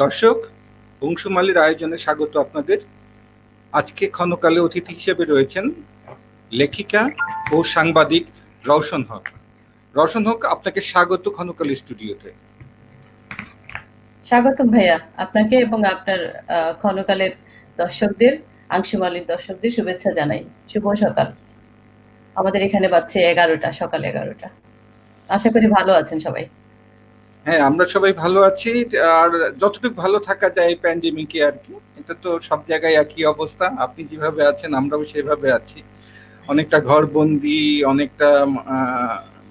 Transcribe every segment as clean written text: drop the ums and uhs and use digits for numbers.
দর্শক, বংশুমালীর আয়োজনে স্বাগত আপনাদের। আজকে ক্ষণকালে অতিথি হিসেবে রয়েছেন লেখিকা ও সাংবাদিক রওশন হক। রওশন হক, আপনাকে স্বাগত ক্ষণকালী স্টুডিওতে। স্বাগতম ভাইয়া, আপনাকে এবং আপনার ক্ষণকালের দর্শকদের, আংশুমালীর দর্শকদের শুভেচ্ছা জানাই। শুভ সকাল। আমাদের এখানে বাজছে 11টা, সকাল 11টা। আশা করি ভালো আছেন সবাই। হ্যাঁ, আমরা সবাই ভালো আছি। আর যতটুকু ভালো থাকা যায় এই প্যান্ডেমিকে আর কি, এটা তো সব জায়গায় একই অবস্থা। আপনি যেভাবে আছেন আমরাও সেভাবে আছি, অনেকটা ঘরবন্দি, অনেকটা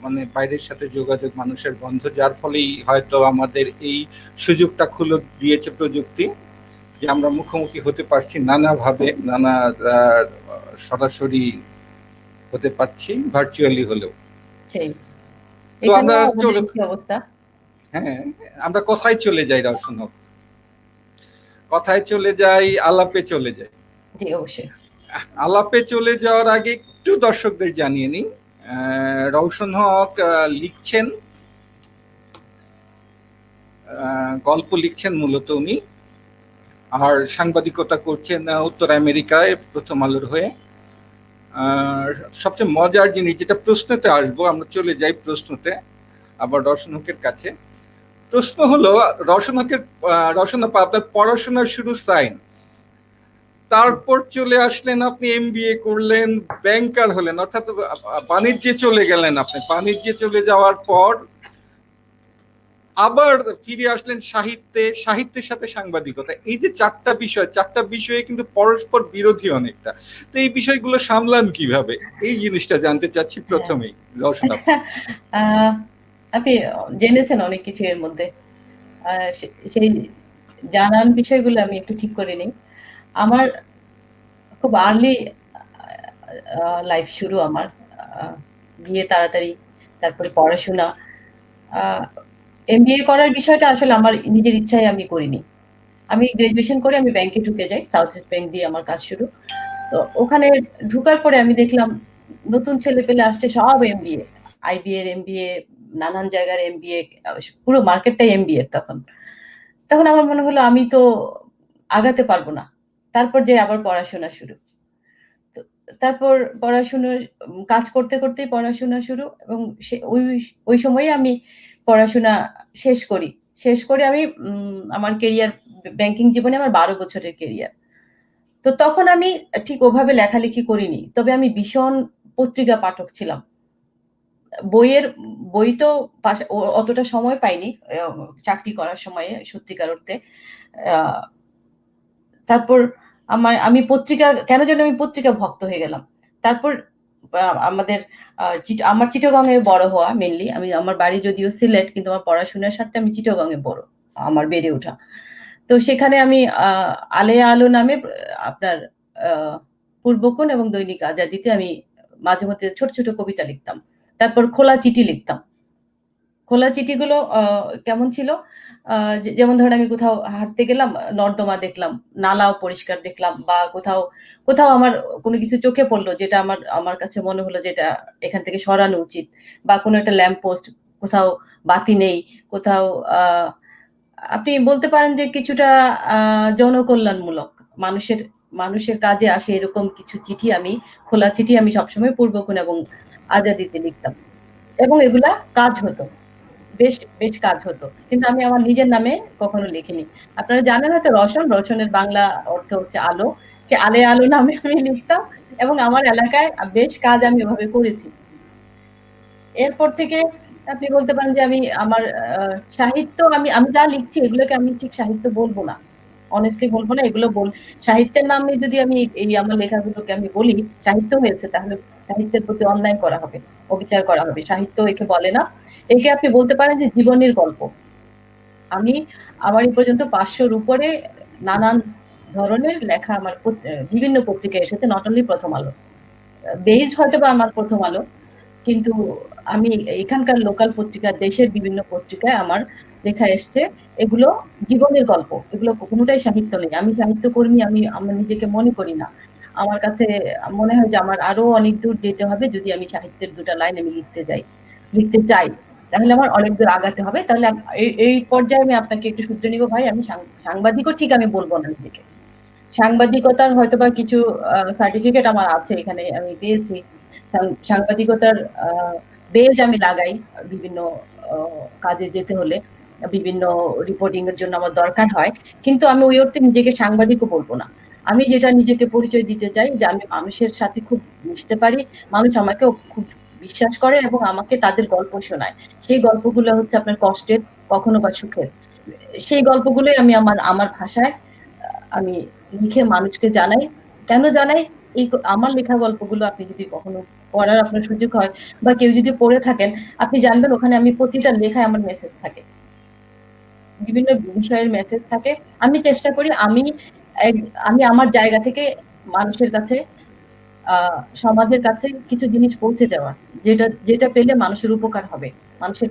মানে বাইরের সাথে যোগাযোগ মানুষের বন্ধ, যার ফলেই হয়তো আমাদের এই সুযোগটা খুলে দিয়েছে প্রযুক্তি, যে আমরা মুখোমুখি হতে পারছি নানাভাবে, নানা সরাসরি হতে পারছি ভার্চুয়ালি হলেও। সেই তো আমরা এখানেও আমাদের কি অবস্থা? হ্যাঁ, আমরা কথায় চলে যাই রওশন হক, কথায় চলে যাই, আলাপে চলে যাই। জি, অবশ্যই। আলাপে চলে যাওয়ার আগে একটু দর্শকদের জানিয়ে নিই, রওশন হক লিখছেন, গল্প লিখছেন মূলত উনি, আর সাংবাদিকতা করছেন উত্তর আমেরিকায় প্রথম আলোর হয়ে। সবচেয়ে মজার জিনিস, যেটা প্রশ্নতে আসবো, আমরা চলে যাই প্রশ্নতে আবার রওশন হকের কাছে। প্রশ্ন হলো, রওশন আপা, আপনার পড়াশোনার শুরু সায়েন্স, তারপর চলে আসলেন আপনি এমবিএ করলেন, ব্যাংকার হলেন, অর্থাৎ বাণিজ্যে চলে গেলেন। আপনি বাণিজ্যে চলে যাওয়ার পর আবার ফিরে আসলেন সাহিত্যে, সাহিত্যের সাথে সাংবাদিকতা। এই যে চারটা বিষয়ে কিন্তু পরস্পর বিরোধী অনেকটা। তো এই বিষয়গুলো সামলান কিভাবে, এই জিনিসটা জানতে চাচ্ছি প্রথমেই রওশন আপা। আপনি জেনেছেন অনেক কিছু এর মধ্যে। সেই জানান বিষয়গুলো আমি একটু ঠিক করে নিই। আমার খুব আর্লি লাইফ শুরু আমার। বিয়ে তাড়াতাড়ি, তারপরে পড়াশোনা। এমবিএ করার বিষয়টা আসলে আমার নিজের ইচ্ছায় আমি করিনি। আমি গ্র্যাজুয়েশন করে আমি ব্যাংকে ঢুকে যাই। সাউথ ইস্ট ব্যাংক দিয়ে আমার কাজ শুরু। তো ওখানে ঢুকার পরে আমি দেখলাম নতুন ছেলেপেলে আসছে সব এমবিএ, আইবি এর এমবিএ, নানান জায়গার এমবিএ, পুরো মার্কেটটাই এমবিএ তখন। তখন আমার মনে হলো আমি তো আগাতে পারবো না। তারপর যে আবার পড়াশোনা শুরু। তো তারপর পড়াশোনার কাজ করতে, করতেই পড়াশোনা শুরু এবং ওই সময়ে আমি পড়াশোনা শেষ করি। শেষ করে আমি আমার কেরিয়ার, ব্যাংকিং জীবনে আমার ১২ বছরের কেরিয়ার। তো তখন আমি ঠিক ওভাবে লেখালেখি করিনি। তবে আমি ভীষণ পত্রিকা পাঠক ছিলাম। বইয়ের বই তো অতটা সময় পাইনি চাকরি করার সময়ে সত্যিকার অর্থে। আ তারপর আমি পত্রিকা কেন যেন আমি পত্রিকা ভক্ত হয়ে গেলাম। তারপর আমাদের আমার চিটাগং এ বড় হওয়া মেইনলি। আমার বাড়ি যদিও সিলেট, কিন্তু আমার পড়াশোনার স্বার্থে আমি চিটাগং এ আমার বেড়ে ওঠা। তো সেখানে আমি আলেয়া আলো নামে আপনার আ পূর্বক্ষণ এবং দৈনিক আজাদীতে আমি মাঝে মধ্যে ছোট, ছোট কবিতা লিখতাম। তারপর খোলা চিঠি লিখতাম। খোলা চিঠিগুলো কেমন ছিল? যেমন ধরেন আমি কোথাও হাঁটতে গেলাম, নর্দমা দেখলাম, নালাও পরিষ্কার দেখলাম, বা কোথাও আমার কোনো কিছু চোখে পড়লো যেটা আমার আমার কাছে মনে হলো যে এটা এখান থেকে সরানো উচিত, বা কোনো একটা ল্যাম্প পোস্ট, কোথাও বাতি নেই, কোথাও আ আপনি বলতে পারেন যে কিছুটা আ জনকল্যাণমূলক, মানুষের মানুষের কাজে আসে এরকম কিছু চিঠি খোলা চিঠি আমি সবসময় পূর্বক্ষণ এবং আজাদীতে লিখতাম। এবং এগুলা কাজ হতো। বেশ কাজ হতো। কিন্তু আমি আমার নিজের নামে কখনো লিখিনি। আপনারা জানেন হয়তো রওশনের বাংলা অর্থ হচ্ছে আলো। সে আলে আলো নামে আমি লিখতাম এবং আমার এলাকায় বেশ কাজ আমি ওভাবে করেছি। এরপর থেকে আপনি বলতে পারেন যে আমি আমার সাহিত্য আমি যা লিখছি এগুলোকে আমি ঠিক সাহিত্য বলব না। honestly বলব না। সাহিত্যের নামে যদি আমি এই আমার লেখাগুলোকে আমি বলি সাহিত্য হয়েছে, তাহলে সাহিত্যের প্রতি অন্যায় করা হবে, অবিচার করা হবে। সাহিত্য একে বলে না। একে আপনি বলতে পারেন যে জীবনের গল্প। আমি আমার এই পর্যন্ত ৫০০ র উপরে নানান ধরনের লেখা আমার বিভিন্ন পত্রিকায় এসেছে, নট অনলি প্রথম আলো। বেইজ হয়তোবা আমার প্রথম আলো, কিন্তু আমি এখানকার লোকাল পত্রিকা, দেশের বিভিন্ন পত্রিকায় আমার লেখা এসছে। এগুলো জীবনের গল্প। এগুলো কোনটাই সাহিত্য নেই। আমি সাহিত্যকর্মী আমার নিজেকে মনে করি না। আমার কাছে মনে হয় যে আমার আরো অনেক দূর যেতে হবে যদি আমি সাহিত্যের ২ টা লাইন আমি লিখতে চাই। তাহলে আমার অনেক দূর আগাতে হবে। তাহলে এই পর্যায়ে আমি আপনাকে একটু শুধরে নিব ভাই। আমি সাংবাদিকও ঠিক আমি বলব না নিজেকে। সাংবাদিকতার হয়তোবা কিছু সার্টিফিকেট আমার আছে, এখানে আমি পেয়েছি। সাংবাদিকতার বেজ আমি লাগাই বিভিন্ন কাজে যেতে হলে, বিভিন্ন রিপোর্টিং এর জন্য আমার দরকার হয়। কিন্তু আমি ওই অর্থে নিজেকে সাংবাদিকও বলবো না। আমি যেটা নিজেকে পরিচয় দিতে চাই যে আমি মানুষের সাথে খুব মিশতে পারি, মানুষ আমাকে খুব বিশ্বাস করে এবং আমাকে তাদের গল্প শোনায়। সেই গল্পগুলো হচ্ছে আপনার কষ্টের, কখনো বা সুখের। সেই গল্পগুলোই আমি আমার ভাষায় আমি লিখে মানুষকে জানাই। কেন জানাই? এই আমার লেখা গল্পগুলো আপনি যদি কখনো পড়ার আপনার সুযোগ হয় বা কেউ যদি পড়ে থাকেন, আপনি জানবেন ওখানে আমি প্রতিটা লেখায় আমার মেসেজ থাকে। বিভিন্ন বিষয়ের মেসেজ থাকে। আমি চেষ্টা করি আমি আমার জায়গা থেকে মানুষের কাছে, সমাজের কাছে কিছু জিনিস পৌঁছে দেওয়া, যেটা পেলে মানুষের উপকার হবে। মানুষের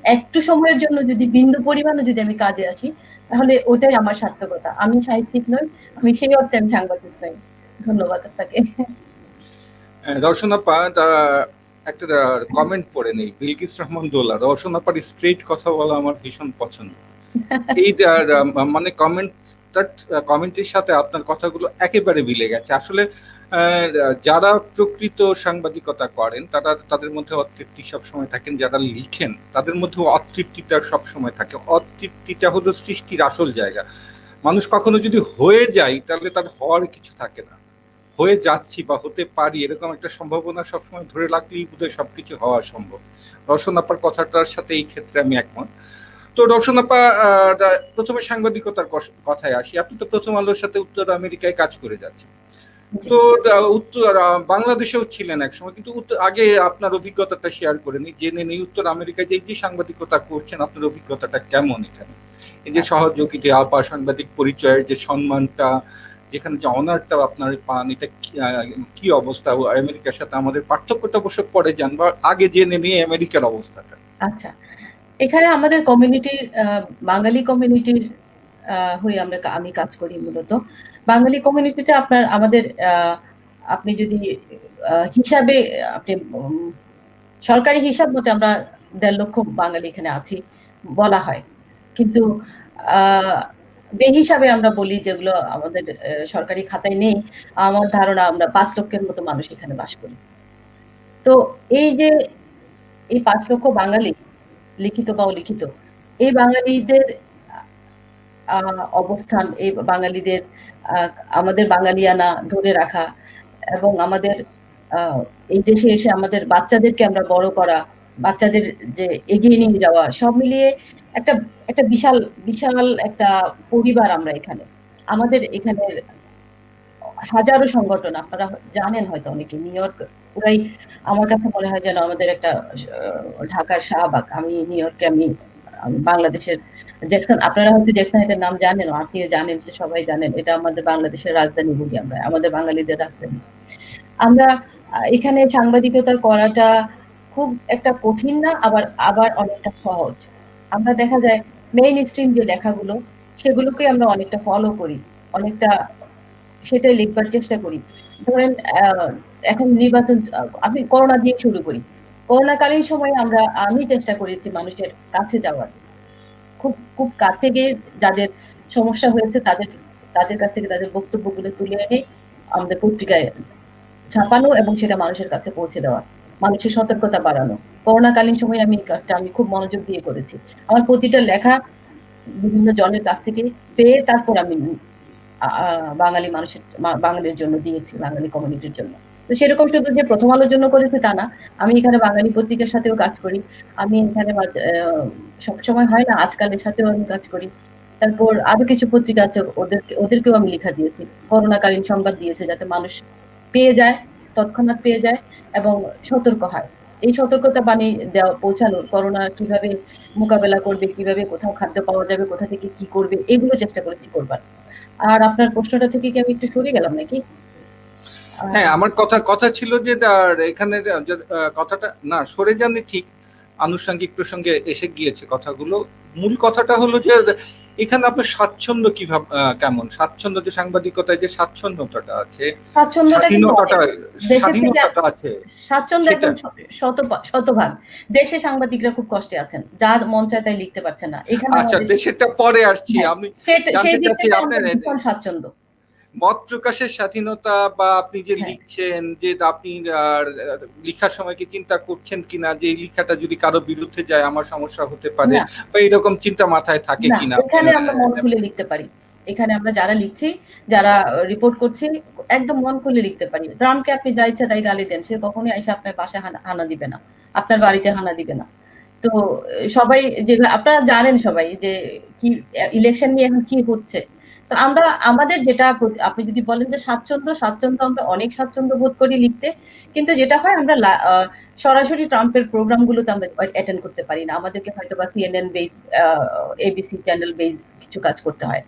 একটু সময়ের জন্য যদি বিন্দু পরিমাণও যদি আমি কাজে আসি, তাহলে ওটাই আমার সার্থকতা। আমি সাহিত্যিক নই, আমি সেই অর্থে আমি সাংবাদিক নই। ধন্যবাদ আপনাকে। রওশন আপা, একটা কমেন্ট পড়ে নেই। বিলকিস রহমান দোলা, রওশন আপার স্ট্রেট কথা বলা আমার ভীষণ পছন্দ। এই মানে কমেন্টের সাথে আপনার কথাগুলো একেবারে মিলে গেছে। আসলে যারা প্রকৃত সাংবাদিকতা করেন তাদের মধ্যে অতৃপ্তি সবসময় থাকেন, যারা লিখেন তাদের মধ্যে অতৃপ্তিটা সবসময় থাকে। অতৃপ্তিটা হলো সৃষ্টির আসল জায়গা। মানুষ কখনো যদি হয়ে যায় তাহলে তার হওয়ার কিছু থাকে না। হয়ে যাচ্ছি বা হতে পারি এরকম একটা সম্ভাবনা সবসময় ধরে রাখলেই বোধহয় সবকিছু হওয়া সম্ভব। রওশন আপার কথাটার সাথে এই ক্ষেত্রে আমি একমত। তো রওশন আপা, প্রথমে সাংবাদিকতার কথায় আসি। আপনি তো প্রথম আলোর সাথে উত্তর আমেরিকায় কাজ করে যাচ্ছেন। তো উত্তর বাংলাদেশেও ছিলেন এক সময়, কিন্তু আগে আপনার অভিজ্ঞতাটা শেয়ার করে নিই, জেনে নেই উত্তর আমেরিকায় যে সাংবাদিকতা করছেন আপনার অভিজ্ঞতাটা কেমন এখানে। এই যে সহযোগিতা, আপা সাংবাদিক পরিচয়ের যে সম্মানটা, যেখানে যে অনারটা আপনার পান, এটা কি অবস্থা? আমেরিকার সাথে আমাদের পার্থক্যটা অবশ্য পরে জানবো, আগে জেনে নিয়ে আমেরিকার অবস্থাটা। আচ্ছা, এখানে আমাদের কমিউনিটির, বাঙালি কমিউনিটির হয়ে আমি কাজ করি মূলত। বাঙালি কমিউনিটিতে আমাদের আপনি যদি হিসাবে আপনি সরকারি হিসাব মতে আমরা ১.৫ লক্ষ বাঙালি এখানে আছি বলা হয়। কিন্তু বেহিসাবে আমরা বলি যেগুলো আমাদের সরকারি খাতায় নেই, আমার ধারণা আমরা ৫ লক্ষের মতো মানুষ এখানে বাস করি। তো এই যে এই ৫ লক্ষ বাঙালি, লিখিত বা অলিখিত, এই বাঙালিদের অবস্থান, এই বাঙালিদের আমাদের বাঙালিয়ানা ধরে রাখা এবং আমাদের এই দেশে এসে আমাদের বাচ্চাদেরকে আমরা বড় করা, বাচ্চাদের যে এগিয়ে নিয়ে যাওয়া, সব মিলিয়ে একটা একটা বিশাল বিশাল একটা পরিবার আমরা এখানে। আমাদের এখানের হাজারো সংগঠন, আপনারা জানেন হয়তো অনেকে, নিউ ইয়র্ক পুরাই আমার কাছে মনে হয় যেন আমাদের একটা ঢাকার শাহবাগ। আমি নিউ ইয়র্কে বাংলাদেশের জ্যাকসন, আপনারা হয়তো জ্যাকসন এটার নাম জানেন, আপনিও জানেন, যে সবাই জানেন, এটা আমাদের বাংলাদেশের রাজধানী বলি আমরা, আমাদের বাঙালিদের রাজধানী। আমরা এখানে সাংবাদিকতা করাটা খুব একটা কঠিন না, আবার অনেকটা সহজ। আমরা দেখা যায় মেইন স্ট্রিম যে লেখাগুলো, সেগুলোকে আমরা অনেকটা ফলো করি, অনেকটা সেটাই লিখবার চেষ্টা করি। ধরেন এখন নির্বাচন, আমি করোনা দিয়ে শুরু করি। করোনাকালীন সময়ে আমি চেষ্টা করেছি মানুষের কাছে যাওয়ার, খুব খুব কাছে গিয়ে যাদের সমস্যা হয়েছে তাদের কাছ থেকে তাদের বক্তব্যগুলো তুলে এনে আমাদের পত্রিকায় ছাপানো এবং সেটা মানুষের কাছে পৌঁছে দেওয়া, মানুষের সতর্কতা বাড়ানো। করোনাকালীন সময়ে আমি এই কাজটা খুব মনোযোগ দিয়ে করেছি। আমার প্রতিটা লেখা বিভিন্ন জনের কাছ থেকে পেয়ে তারপর আমি বাঙালি বাঙালির জন্য দিয়েছি, বাঙালি কমিউনিটির জন্য। তো সেরকম শুধু যে প্রথম আলোর জন্য করেছি তা না, আমি এখানে বাঙালি পত্রিকার সাথেও কাজ করি। আমি এখানে সবসময় হয় না, আজকালের সাথেও আমি কাজ করি। তারপর আরো কিছু পত্রিকা আছে, ওদেরকেও আমি লেখা দিয়েছি, করোনাকালীন সংবাদ দিয়েছি, যাতে মানুষ পেয়ে যায়, তৎক্ষণাৎ পেয়ে যায় এবং সতর্ক হয়। এই সতর্কতা বাণী পৌঁছানোর, করোনা কিভাবে মোকাবেলা করবে, কিভাবে কোথাও খাদ্য পাওয়া যাবে, কোথা থেকে কি করবে, এগুলো চেষ্টা করেছি করবার। আর আপনার প্রশ্নটা থেকে কি আমি একটু সরে গেলাম নাকি? হ্যাঁ, আমার কথা ছিল যে এখানে কথাটা না সরে যাননি ঠিক, আনুষঙ্গিক প্রসঙ্গে এসে গিয়েছে কথাগুলো। মূল কথাটা হলো যে এখানে আপনার স্বাচ্ছন্দ্য কিভাবে কেমন? স্বাচ্ছন্দ্য যে সাংবাদিকতায় যে স্বাচ্ছন্দ্যতা আছে, স্বাচ্ছন্দ্যটা কিন্তু অনেক। দেশের থেকে স্বাধীনতাটা আছে স্বাচ্ছন্দ্য সেটা। একদম শতভাগ। দেশে সাংবাদিকরা খুব কষ্টে আছেন। যা মন চায় তাই লিখতে পারছেন না। এখানে আচ্ছা, আমাদের দেশেরটা পরে আসছি। হ্যাঁ, আমি সেই জানতে দিক চাচ্ছি থেকে আমরা আপনার ভীষণ স্বাচ্ছন্দ্য। মত প্রকাশের স্বাধীনতা, বা আপনি যে হ্যাঁ। লিখছেন, যে আপনি লিখার সময় কি চিন্তা করছেন কিনা যে এই লিখাটা যদি কারো বিরুদ্ধে যায় আমার সমস্যা হতে পারে, না, বা এরকম চিন্তা মাথায় থাকে না, কিনা এখানে আমরা মন খুলে লিখতে পারি। এখানে আমরা যারা লিখছি, যারা রিপোর্ট করছি, একদম মন খুলে লিখতে পারি। ট্রাম্পকে আপনি যা ইচ্ছা তাই গালি দেন। সে কখনোই এসে আপনার বাসায় হানা দিবে না। আপনার বাড়িতে হানা দিবে না। তো সবাই যে আপনারা জানেন সবাই যে কি ইলেকশন নিয়ে এখন কি হচ্ছে। তো আমরা আমাদের যেটা আপনি যদি বলেন যে স্বাচ্ছন্দ্য আমরা অনেক স্বাচ্ছন্দ্য বোধ করি লিখতে। কিন্তু যেটা হয় আমরা সরাসরি ট্রাম্পের প্রোগ্রাম গুলোতে আমরা অ্যাটেন্ড করতে পারি না। আমাদেরকে হয়তো বা CNN base, ABC channel base কিছু কাজ করতে হয়।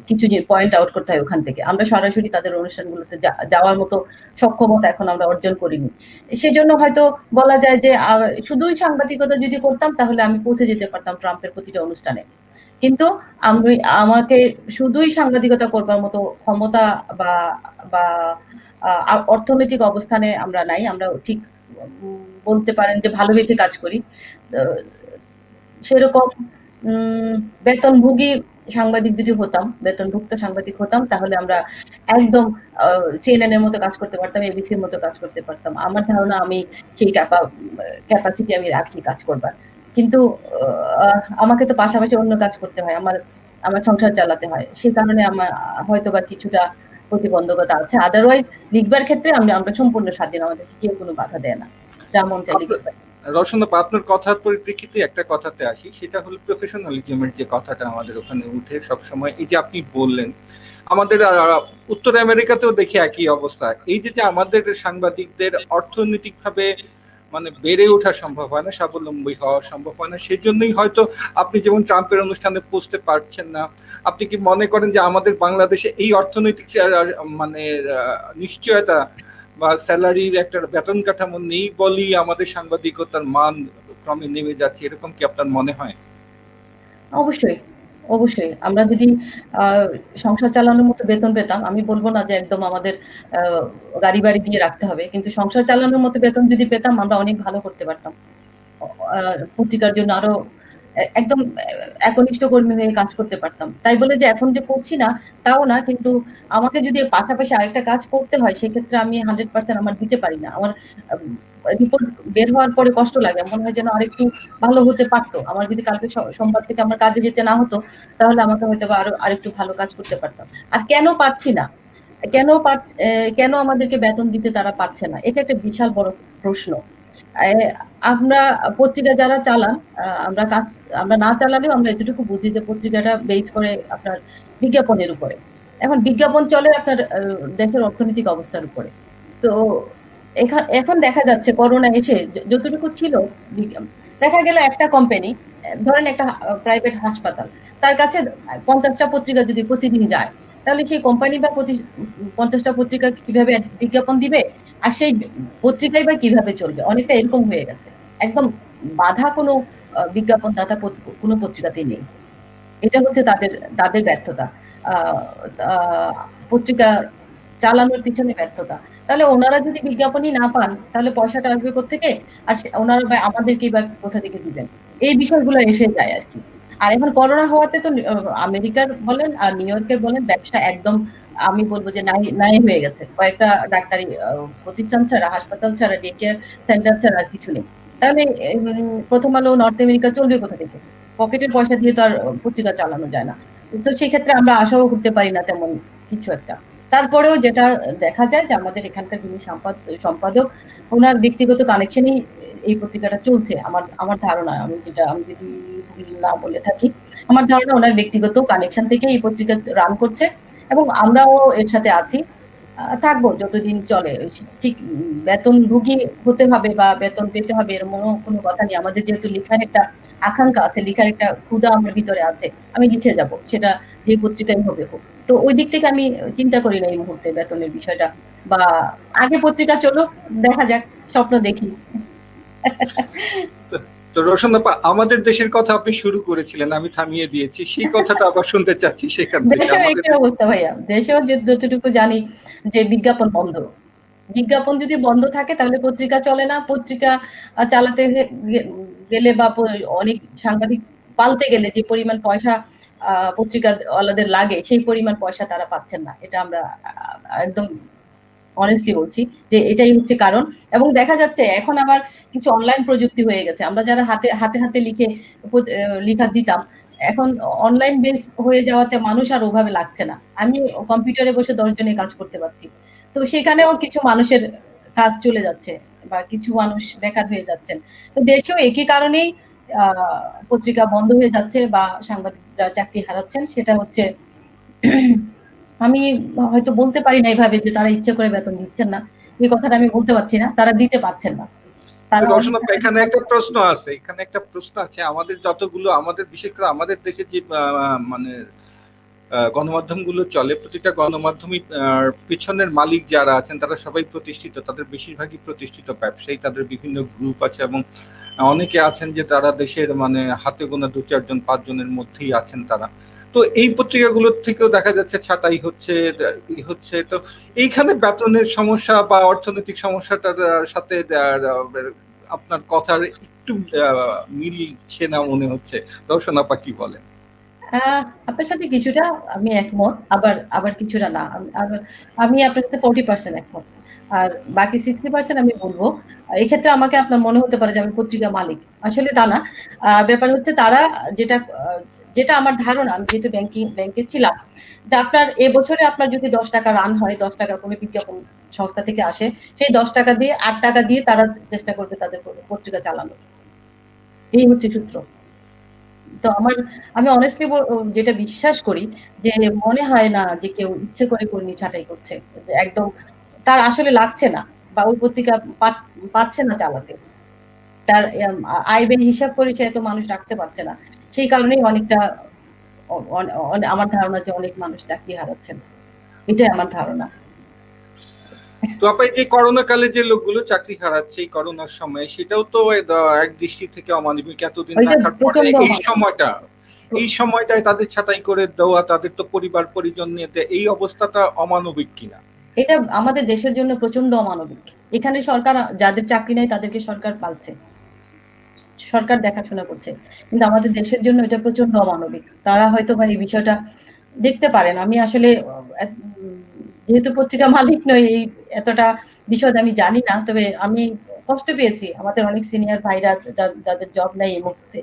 কিছু যে পয়েন্ট আউট করতে হয় ওখান থেকে। আমরা সরাসরি তাদের অনুষ্ঠানগুলোতে যাওয়ার মতো সক্ষমতা এখন আমরা অর্জন করিনি। সেজন্য হয়তো বলা যায় যে শুধুই সাংবাদিকতা যদি করতাম তাহলে আমি পৌঁছে যেতে পারতাম ট্রাম্পের প্রতিটা অনুষ্ঠানে। কিন্তু আমাকে শুধুই সাংবাদিকতা করবার মতো ক্ষমতা বা বা অর্থনৈতিক অবস্থানে আমরা নাই। আমরা ঠিক বলতে পারেন যে ভালোবেসে কাজ করি। সেরকম বেতনভোগী সাংবাদিক যদি হতাম, বেতনভুক্ত সাংবাদিক হতাম, তাহলে আমরা একদম CNN এর মতো কাজ করতে পারতাম, ABC এর মতো কাজ করতে পারতাম। আমার ধারণা আমি সেই ক্যাপাসিটি আমি রাখি কাজ করবার। কিন্তু আমাকে তো পাশাপাশি অন্য কাজ করতে হয়। আমার সংসার চালাতে হয়। সেই কারণে আমার হয়তোবা কিছুটা প্রতিবন্ধকতা আছে। আদারওয়াইজ লিখবার ক্ষেত্রে আমরা সম্পূর্ণ স্বাধীন। আমাদেরকে কেউ কোনো বাধা দেয় না। যা মন চায় লিখতে পারি। রওশন আপা, আপনার কথার পরিপ্রেক্ষিতে একটা কথাতে আসি, সেটা হলো প্রফেশনালিজমের যে কথাটা আমাদের ওখানে উঠে সবসময়। এই যে আপনি বললেন, আমাদের উত্তর আমেরিকাতেও দেখি একই অবস্থা। এই যে আমাদের সাংবাদিকদের অর্থনৈতিকভাবে মানে বেড়ে ওঠা সম্ভব হয় না, স্বাবলম্বী হওয়া সম্ভব হয় না, সেজন্যই হয়তো আপনি যেমন ট্রাম্পের অনুষ্ঠানে পৌঁছতে পারছেন না। আপনি কি মনে করেন যে আমাদের বাংলাদেশে এই অর্থনৈতিক মানে নিশ্চয়তা বা স্যালারির একটা বেতন কাঠামো নেই বলেই আমাদের সাংবাদিকতার মান ক্রমে নেমে যাচ্ছে, এরকম কি আপনার মনে হয়? অবশ্যই, অবশ্যই। আমরা যদি সংসার চালানোর মতো বেতন পেতাম, আমি বলব না যে একদম আমাদের আ গাড়ি বাড়ি দিয়ে রাখতে হবে। কিন্তু সংসার চালানোর মতো বেতন যদি পেতাম আমরা অনেক ভালো করতে পারতাম। অ আ পত্রিকার জন্য আরো একদম একনিষ্ঠ কর্মী হয়ে কাজ করতে পারতাম। তাই বলে যে এখন যে করছি না, তাও না। কিন্তু আমাকে যদি পাশাপাশি আরেকটা কাজ করতে হয়, সেক্ষেত্রে আমি 100% আমার দিতে পারি না। আমার আম রিপোর্ট বের হওয়ার পরে কষ্ট লাগে। মনে হয় যেন আরেকটু ভালো হতে পারত। আমার যদি কালকে সোমবার থেকে আমার কাজে যেতে না হতো, তাহলে আমাকে হয়তোবা আরেকটু ভালো কাজ করতে পারতাম। আর কেন পারছি না? কেন কেন আমাদেরকে বেতন দিতে তারা পারছে না? এটা একটা বিশাল বড় প্রশ্ন। এ আমরা পত্রিকা যারা চালান, আমরা না চালালেও আমরা এতটুকু বুঝি যে পত্রিকাটা বেস করে আপনার বিজ্ঞাপনের উপরে। এখন বিজ্ঞাপন চলে আপনার দেশের অর্থনৈতিক অবস্থার উপরে। তো এখন দেখা যাচ্ছে করোনা এসে যতটুকু ছিল বিজ্ঞা দেখা গেল একটা কোম্পানি, ধরেন একটা প্রাইভেট হাসপাতাল। তার কাছে ৫০ টা পত্রিকা যদি প্রতিদিন যায়, তাহলে সেই কোম্পানি বা ৫০ টা পত্রিকা কিভাবে বিজ্ঞাপন দিবে? আর সেই পত্রিকাই বা কিভাবে চলবে? অনেকটা এরকম হয়ে গেছে। একদম বাঁধা কোনো বিজ্ঞাপনদাতা কোনো পত্রিকাতেই নেই। এটা হচ্ছে তাদের তাদের ব্যর্থতা। আ আ পত্রিকা চালানোর পিছনে ব্যর্থতা। তাহলে ওনারা যদি বিজ্ঞাপনই না পান, তাহলে পয়সাটা আসবে কোত্থেকে? আর ওনারা বা আমাদেরকেই বা কোথা থেকে দিবেন? এই বিষয়গুলো এসে যায় আরকি। আর এখন করোনা হওয়াতে তো আমেরিকার বলেন আর নিউইয়র্কের বলেন ব্যবসা একদম আমি বলব যে নাই হয়ে গেছে। কয়েকটা ডাক্তারি প্রতিষ্ঠান ছাড়া, হাসপাতাল ছাড়া, ডে কেয়ার সেন্টার ছাড়া আর কিছু নেই। তাহলে প্রথম আলো নর্থ আমেরিকা চলবে কোথা থেকে? পকেটের পয়সা দিয়ে তো আর পত্রিকা চালানো যায় না। তো সেক্ষেত্রে আমরা আশাও করতে পারি না তেমন কিছু একটা। তারপরেও যেটা দেখা যায় যে আমাদের এখানকার যিনি সম্পাদক উনার ব্যক্তিগত কানেকশনেই এই পত্রিকাটা চলছে। আমার ধারণা আমি যদি ভুল না বলে থাকি। আমার ধারণা উনার ব্যক্তিগত কানেকশন থেকেই এই পত্রিকা রান করছে এবং আমরাও এর সাথে আছি। থাকবো যতদিন চলে। ঠিক বেতনভোগী হতে হবে বা বেতন পেতে হবে এরকম কোনো কথা নেই। আমাদের যেহেতু লিখার একটা আকাঙ্ক্ষা আছে, লিখার একটা ক্ষুধা আমার ভিতরে আছে। আমি লিখে যাবো। সেটা যে পত্রিকায় হবে হোক। তো ওই দিক থেকে আমি চিন্তা করি না এই মুহূর্তে বেতনের বিষয়টা। বা আগে পত্রিকা চলুক, দেখা যাক, স্বপ্ন দেখি। তো তো রোশন আপা, আমাদের দেশের কথা আপনি শুরু করেছিলেন, আমি থামিয়ে দিয়েছি, সেই কথাটা আবার শুনতে চাচ্ছি সেখান থেকে। দেশেও আমাদের একই অবস্থা ভাইয়া, দেশেও যতটুকু জানি যে বিজ্ঞাপন বন্ধ। বিজ্ঞাপন যদি বন্ধ থাকে তাহলে পত্রিকা চলে না। পত্রিকা চালাতে গেলে বা অনেক সাংবাদিক পালতে গেলে যে পরিমাণ পয়সা পত্রিকা ওয়ালাদের লাগে, সেই পরিমাণ পয়সা তারা পাচ্ছেন না। এটা আমরা একদম অনেস্টলি বলছি যে এটাই হচ্ছে কারণ। এবং দেখা যাচ্ছে এখন আবার কিছু অনলাইন প্রযুক্তি হয়ে গেছে। আমরা যারা হাতে হাতে হাতে লিখে লিখা দিতাম, এখন অনলাইন বেস হয়ে যাওয়াতে মানুষ আর ওভাবে লাগছে না। আমি কম্পিউটারে বসে 10 জনের কাজ করতে পারছি। তো সেখানেও কিছু মানুষের কাজ চলে যাচ্ছে বা কিছু মানুষ বেকার হয়ে যাচ্ছেন। তো দেশেও একই কারণেই পত্রিকা বন্ধ হয়ে যাচ্ছে বা সাংবাদিকরা চাকরি হারাচ্ছেন। সেটা হচ্ছে আমি হয়তো বলতে পারি না এভাবে যে তারা ইচ্ছে করে বেতন দিচ্ছেন না। এই কথাটা আমি বলতে পারছি না। তারা দিতে পারছেন না। তারা রওশন আপা, এখানে একটা প্রশ্ন আছে, এখানে একটা প্রশ্ন আছে। আমাদের যতগুলো, আমাদের বিশেষ করে আমাদের দেশে যে মানে গণমাধ্যমগুলো চলে, প্রতিটা গণমাধ্যমই পিছনের মালিক যারা আছেন তারা সবাই প্রতিষ্ঠিত, তাদের বেশিরভাগই প্রতিষ্ঠিত ব্যবসায়ী, তাদের বিভিন্ন গ্রুপ আছে এবং অনেকে আছেন যে তারা দেশের মানে হাতে গোনা 2-4 জন 5 জনের মধ্যেই আছেন তারা। তো এই পত্রিকাগুলোর থেকেও দেখা যাচ্ছে ছাঁটাই হচ্ছে। তো এইখানে বেতনের সমস্যা বা অর্থনৈতিক সমস্যাটার সাথে আপনার কথার একটু মিলছে না মনে হচ্ছে। দর্শন আপা কি বলেন? আপনার সাথে কিছুটা আমি একমত, আবার আবার কিছুটা না। আমি আপনার সাথে 40% একমত। আর বাকি 60% আমি বলব, এক্ষেত্রে আমাকে আপনার মনে হতে পারে যে আমি পত্রিকা মালিক। আসলে তা না। ব্যাপার হচ্ছে তারা যেটা যেটা আমার ধারণা, আমি যেহেতু ব্যাংকে ছিলাম, যে আপনার এবছরে আপনার যদি ৳10 রান হয়, ৳10 কোনো বিজ্ঞাপন সংস্থা থেকে আসে, সেই ৳10 দিয়ে ৳8 দিয়ে তারা চেষ্টা করবে তাদের পত্রিকা চালানোর। এই হচ্ছে সূত্র। তো আমি অনেস্টলি যেটা বিশ্বাস করি যে মনে হয় না যে কেউ ইচ্ছে করে কর্মী ছাঁটাই করছে। একদম তার আসলে লাগছে না বা ওই পত্রিকা পারছে না চালাতে। তার আয় ব্যয় হিসাব করে সে এত মানুষ রাখতে পারছে না। সেই কারণেই অনেকটা আমার ধারণা যে অনেক মানুষ চাকরি হারাচ্ছেন। এটাই আমার ধারণা। তো আপা, এই যে করোনা কালে যে লোকগুলো চাকরি হারাচ্ছে এই করোনার সময়, সেটাও তো এক দৃষ্টি থেকে অমানবিক। এতদিন ওইটা থাকার পরে প্রচন্ড এই সময়টায় তাদের ছাঁটাই করে দেওয়া, তাদের তো পরিবার পরিজন নিয়ে এই অবস্থাটা অমানবিক কিনা? এটা আমাদের দেশের জন্য প্রচন্ড অমানবিক। এখানে সরকার যাদের চাকরি নাই তাদেরকে সরকার পালছে, সরকার দেখাশোনা করছে, কিন্তু আমাদের দেশের জন্য এটা প্রচন্ড অমানবিক। তারা হয়তো বা এই বিষয়টা দেখতে পারেন। আমি আসলে যেহেতু পত্রিকা মালিক নই, এই এতটা বিশদ আমি জানি না। তবে আমি কষ্ট পেয়েছি। আমাদের অনেক সিনিয়র ভাইরা যাদের জব নাই এই মুহূর্তে,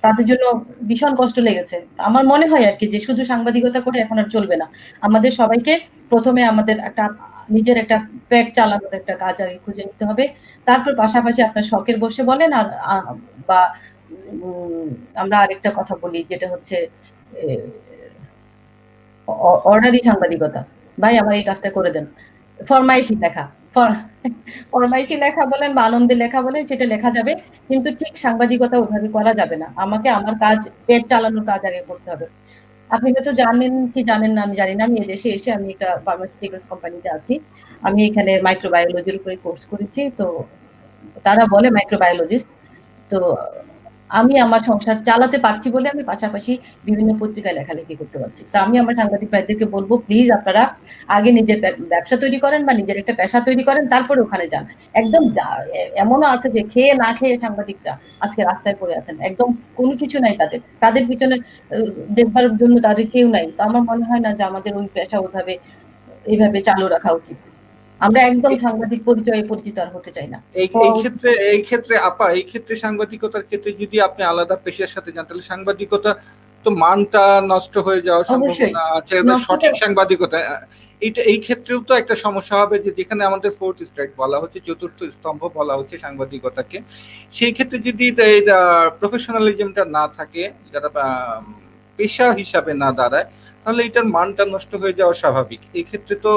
তাদের জন্য ভীষণ কষ্ট লেগেছে। আমার মনে হয় আরকি যে শুধু সাংবাদিকতা করে এখন আর চলবে না। আমাদের সবাইকে ১ম এ আমাদের নিজের একটা পেট চালানোর একটা কাজ আগে খুঁজে নিতে হবে। তারপর পাশাপাশি আপনার শখের বসে বলেন আর বা আমরা আরেকটা কথা বলি যেটা হচ্ছে এ অর্ডারি সাংবাদিকতা। ভাই আমার এই কাজটা করে দেন। ফরমাইশি লেখা। ফরমাইশি লেখা বলেন বা আনন্দে লেখা বলেন, সেটা লেখা যাবে। কিন্তু ঠিক সাংবাদিকতা ওইভাবে করা যাবে না। আমাকে আমার কাজ, পেট চালানোর কাজ আগে করতে হবে। আপনি হয়তো জানেন কি জানেন না আমি জানি না। আমি এদেশে এসে আমি একটা ফার্মাসিউটিক্যালস কোম্পানিতে আছি। আমি এখানে মাইক্রোবায়োলজির উপরে কোর্স করেছি। তো তারা বলে মাইক্রোবায়োলজিস্ট। তো আমি আমার সংসার চালাতে পারছি বলে আমি পাশাপাশি বিভিন্ন পত্রিকায় লেখালেখি করতে পারছি। তো আমি আমার সাংবাদিক ভাইদেরকে বলব, প্লিজ আপনারা আগে নিজের ব্যবসা তৈরি করেন বা নিজের একটা পেশা তৈরি করেন, তারপরে ওখানে যান। একদম এমনও আছে যে খেয়ে না খেয়ে সাংবাদিকরা আজকে রাস্তায় পড়ে আছেন। একদম কোনো কিছু নাই তাদের। তাদের পিছনে দেখবার জন্য তাদের কেউ নাই। তো আমার মনে হয় না যে আমাদের ওই পেশা ওইভাবে এইভাবে চালু রাখা উচিত। আমরা একদম সাংবাদিক পরিচয়ে পরিচিত আর হতে চাই না। এই ক্ষেত্রে সাংবাদিকতার ক্ষেত্রে যদি আপনি আলাদা পেশার সাথে যান, তাহলে সাংবাদিকতা তো মানটা নষ্ট হয়ে যাওয়ার অবশ্যই সম্ভাবনা আছে। নষ্ট তো সঠিক সাংবাদিকতা, এই ক্ষেত্রেও তো একটা সমস্যা হবে যে যেখানে আমাদের ফোর্থ স্ট্রাইক বলা হচ্ছে, চতুর্থ স্তম্ভ বলা হচ্ছে সাংবাদিকতাকে, সেই ক্ষেত্রে যদি প্রফেশনালিজমটা না থাকে, যারা পেশা হিসাবে না দাঁড়ায়, তাহলে এটার মানটা নষ্ট হয়ে যাওয়া স্বাভাবিক। এই ক্ষেত্রে তো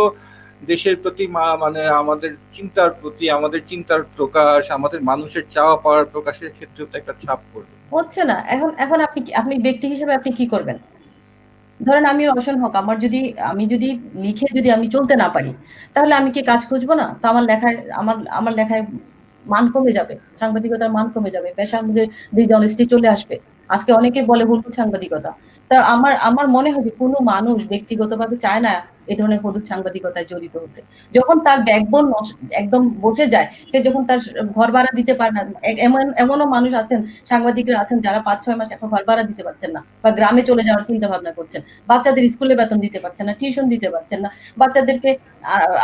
দেশের প্রতি মানে আমাদের চিন্তার প্রতি, আমাদের চিন্তার প্রকাশ, আমাদের মানুষের চাওয়া পাওয়ার প্রকাশের ক্ষেত্রেও তো একটা ছাপ পড়বে। হচ্ছে না। এখন আপনি ব্যক্তি হিসেবে আপনি কি করবেন? ধরেন আমি রওশন হক, আমি যদি লিখে যদি আমি চলতে না পারি, তাহলে আমি কি কাজ খুঁজবো না? তো আমার লেখায় মান কমে যাবে, সাংবাদিকতার মান কমে যাবে, পেশার মধ্যে ডিসঅনেস্টি চলে আসবে। আজকে অনেকে বলে হলুদ সাংবাদিকতা। তা আমার আমার মনে হয় যে কোনো মানুষ ব্যক্তিগতভাবে চায় না এই ধরনের হলুদ সাংবাদিকতায় জড়িত হতে। যখন তার ব্যাকবোন একদম বসে যায়, সে যখন তার ঘর ভাড়া দিতে পারে না, এমনও মানুষ আছেন, সাংবাদিকরা আছেন যারা ৫-৬ মাস এখন ঘর ভাড়া দিতে পারছেন না বা গ্রামে চলে যাওয়ার চিন্তা ভাবনা করছেন। বাচ্চাদের স্কুলে বেতন দিতে পারছেন না, টিউশন দিতে পারছেন না। বাচ্চাদেরকে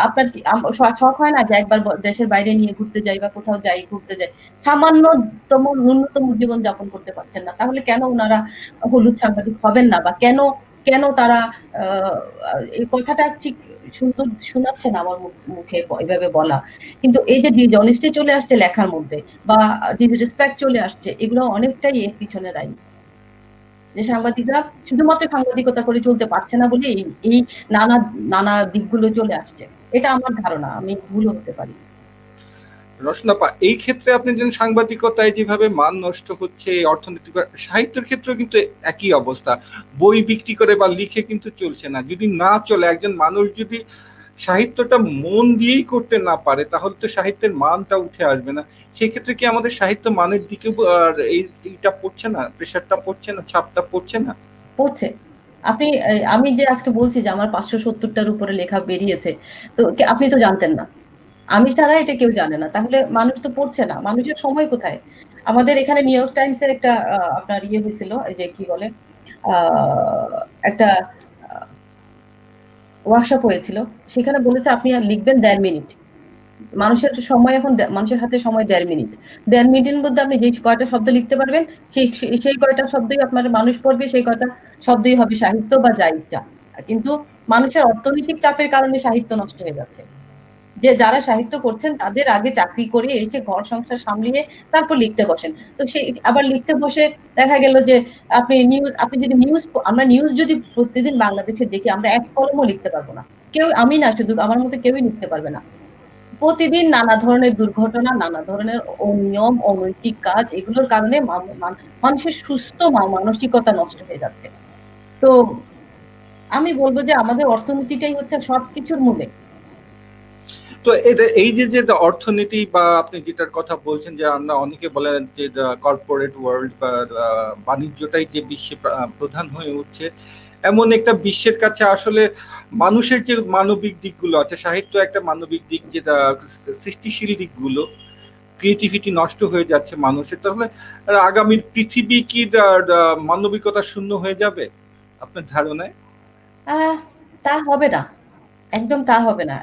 আপনার কি শখ হয় না যে একবার দেশের বাইরে নিয়ে ঘুরতে যাই বা কোথাও যাই ঘুরতে যাই, সামান্যতম ন্যূনতম জীবন যাপন করতে পারছেন না, তাহলে কেন ওনারা হলুদ সাংবাদিক হবেন না? বা কেন কেন তারা এই কথাটা ঠিক সুন্দর শোনাচ্ছে না আমার মুখে এভাবে বলা, কিন্তু এই যে ডিসঅনেস্টি চলে আসছে লেখার মধ্যে বা ডিসরেসপেক্ট চলে আসছে, এগুলো অনেকটাই এর পিছনে দায়ী। যে সাংবাদিকরা শুধুমাত্র সাংবাদিকতা করে চলতে পারছে না বলে এই নানা নানা দিকগুলো চলে আসছে। এটা আমার ধারণা, আমি ভুলও হতে পারি। রসনাপা, এই ক্ষেত্রে আপনি যেন সাংবাদিকতায় যেভাবে মান নষ্ট হচ্ছে, অর্থনৈতিক সাহিত্যের ক্ষেত্রেও কিন্তু একই অবস্থা। বই বিক্রি করে বা লিখে কিন্তু চলছে না। যদি না চলে, একজন মানুষ যদি সাহিত্যটা মন দিয়েই করতে না পারে, তাহলে তো সাহিত্যের মানটা উঠে আসবে না। সেক্ষেত্রে কি আমাদের সাহিত্য মানের দিকে এইটা পড়ছে না, প্রেশারটা পড়ছে না, ছাপটা পড়ছে না? পড়ছে। আপনি আমি যে আজকে বলছি যে আমার ৫৭০টার উপরে লেখা বেরিয়েছে, তো আপনি তো জানতেন না। আমি ছাড়া এটা কেউ জানে না। তাহলে মানুষ তো পড়ছে না। মানুষের সময় কোথায়? আমাদের এখানে নিউ ইয়র্ক টাইমস এর একটা আপনার ইয়ে হয়েছিল, এই যে কি বলে, আ একটা ওয়ার্কশপ হয়েছিল। সেখানে বলেছে আপনি লিখবেন ১.৫ মিনিট। মানুষের সময় এখন মানুষের হাতে সময় ১.৫ মিনিট। ১.৫ মিনিটের মধ্যে আপনি যে কয়টা শব্দ লিখতে পারবেন, সেই কয়টা শব্দই আপনার মানুষ পড়বে, সেই কয়টা শব্দই হবে সাহিত্য বা যা ইচ্ছা। কিন্তু মানুষের অর্থনৈতিক চাপের কারণে সাহিত্য নষ্ট হয়ে যাচ্ছে। যে যারা সাহিত্য করছেন তাদের আগে চাকরি করে এসে ঘর সংসার সামলিয়ে তারপর লিখতে বসেন। তো সেই আবার লিখতে বসে দেখা গেল যে আপনি যদি আমরা নিউজ যদি প্রতিদিন বাংলাদেশের দেখি, আমরা এক কলমও লিখতে পারবো না। কেউ, আমি না শুধু, আমার মতো কেউই লিখতে পারবে না। প্রতিদিন নানা ধরনের দুর্ঘটনা, নানা ধরনের অনিয়ম, অনৈতিক কাজ, এগুলোর কারণে মানুষের সুস্থ মানসিকতা নষ্ট হয়ে যাচ্ছে। তো আমি বলব যে আমাদের অর্থনীতিটাই হচ্ছে সবকিছুর মূলে। তো এই যে অর্থনীতি বা আপনি যেটার কথা বলছেন, যে আমরা অনেকে বলেন যে কর্পোরেট ওয়ার্ল্ড বা বাণিজ্যটাই যে বিশ্বে প্রধান হয়ে উঠছে, এমন একটা বিশ্বের কাছে আসলে মানুষের যে মানবিক দিকগুলো আছে, সাহিত্য একটা মানবিক দিক, যেটা সৃষ্টিশীল দিকগুলো, ক্রিয়েটিভিটি নষ্ট হয়ে যাচ্ছে মানুষের, তাহলে আগামী পৃথিবী কি মানবিকতা শূন্য হয়ে যাবে আপনার ধারণায়? তা হবে না, একদম তা হবে না।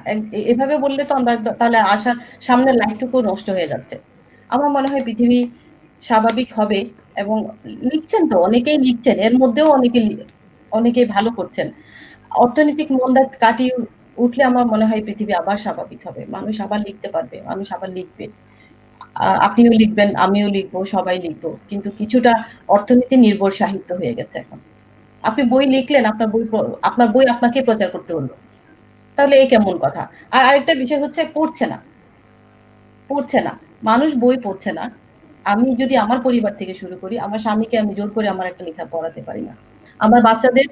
এভাবে বললে তো আমরা তাহলে আশার সামনের লাইফটুকু নষ্ট হয়ে যাচ্ছে। আমার মনে হয় পৃথিবী স্বাভাবিক হবে, এবং লিখছেন তো অনেকেই লিখছেন, এর মধ্যেও অনেকেই ভালো করছেন। অর্থনৈতিক মন্দা কাটিয়ে উঠলে আমার মনে হয় পৃথিবী আবার স্বাভাবিক হবে, মানুষ আবার লিখতে পারবে, মানুষ আবার লিখবে। আপনিও লিখবেন, আমিও লিখবো, সবাই লিখবো, কিন্তু কিছুটা অর্থনীতি নির্ভর সাহিত্য হয়ে গেছে এখন। আপনি বই লিখলেন, আপনার বই আপনাকে প্রচার করতে হলো, তাহলে এই কেমন কথা? আর আরেকটা বিষয় হচ্ছে পড়ছে না, পড়ছে না। মানুষ বই পড়ছে না। আমি যদি আমার পরিবার থেকে শুরু করি, আমার স্বামীকে আমি জোর করে আমার একটা লেখা পড়াতে পারি না। আমার বাচ্চাদের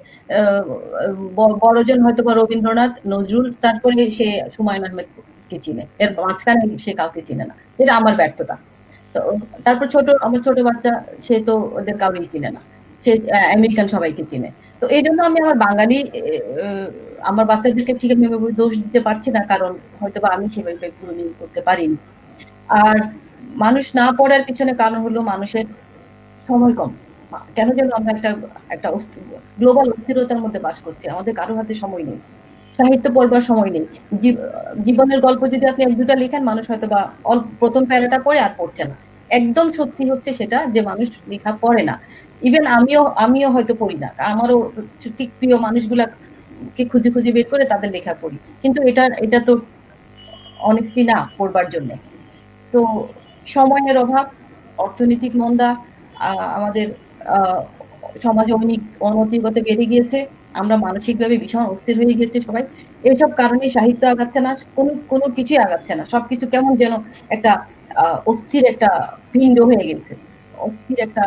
বড়জন হয়তোবা রবীন্দ্রনাথ, নজরুল, তারপরে সে হুমায়ূন আহমেদকে চিনে। এর মাঝখানে সে কাউকে চিনে না। এটা আমার ব্যর্থতা। তো তারপর আমার ছোট বাচ্চা, সে তো ওদের কাউরেই চিনে না। সে আমেরিকান সবাইকে চিনে। তো এইজন্য আমি আমার বাঙালি আমার বাচ্চাদেরকে ঠিক আমি এভাবে দোষ দিতে পারছি না, কারণ হয়তোবা আমি সেভাবে পূরণ করতে পারিনি। আর মানুষ না পড়ার পিছনে কারণ হলো মানুষের সময় কম। কেন যেন আমরা একটা একটা গ্লোবাল অস্থিরতার মধ্যে বাস করছি। আমাদের কারো হাতে সময় নেই। সাহিত্য পড়বার সময় নেই। জীবনের গল্প যদি আপনি ১-২ টা লিখেন, মানুষ হয়তোবা প্রথম প্যারাটা পড়ে আর পড়ছে না। একদম সত্যি হচ্ছে সেটা যে মানুষ লেখা পড়ে না। ইভেন আমিও হয়তো পড়ি না। আমারও ঠিক প্রিয় মানুষগুলাকে খুঁজে বের করে তাদের লেখা পড়ি। কিন্তু এটা তো অনেস্টি না পড়বার জন্যে। তো সময়ের অভাব, অর্থনৈতিক মন্দা, আমাদের আ সমাজে অনৈতিকতা বেড়ে গিয়েছে। আমরা মানসিকভাবে ভীষণ অস্থির হয়ে গেছি সবাই। এসব কারণেই সাহিত্য আগাচ্ছে না। কোনো কিছুই আগাচ্ছে না। সবকিছু কেমন যেন একটা অস্থির একটা পিণ্ড হয়ে গেছে। অস্থির একটা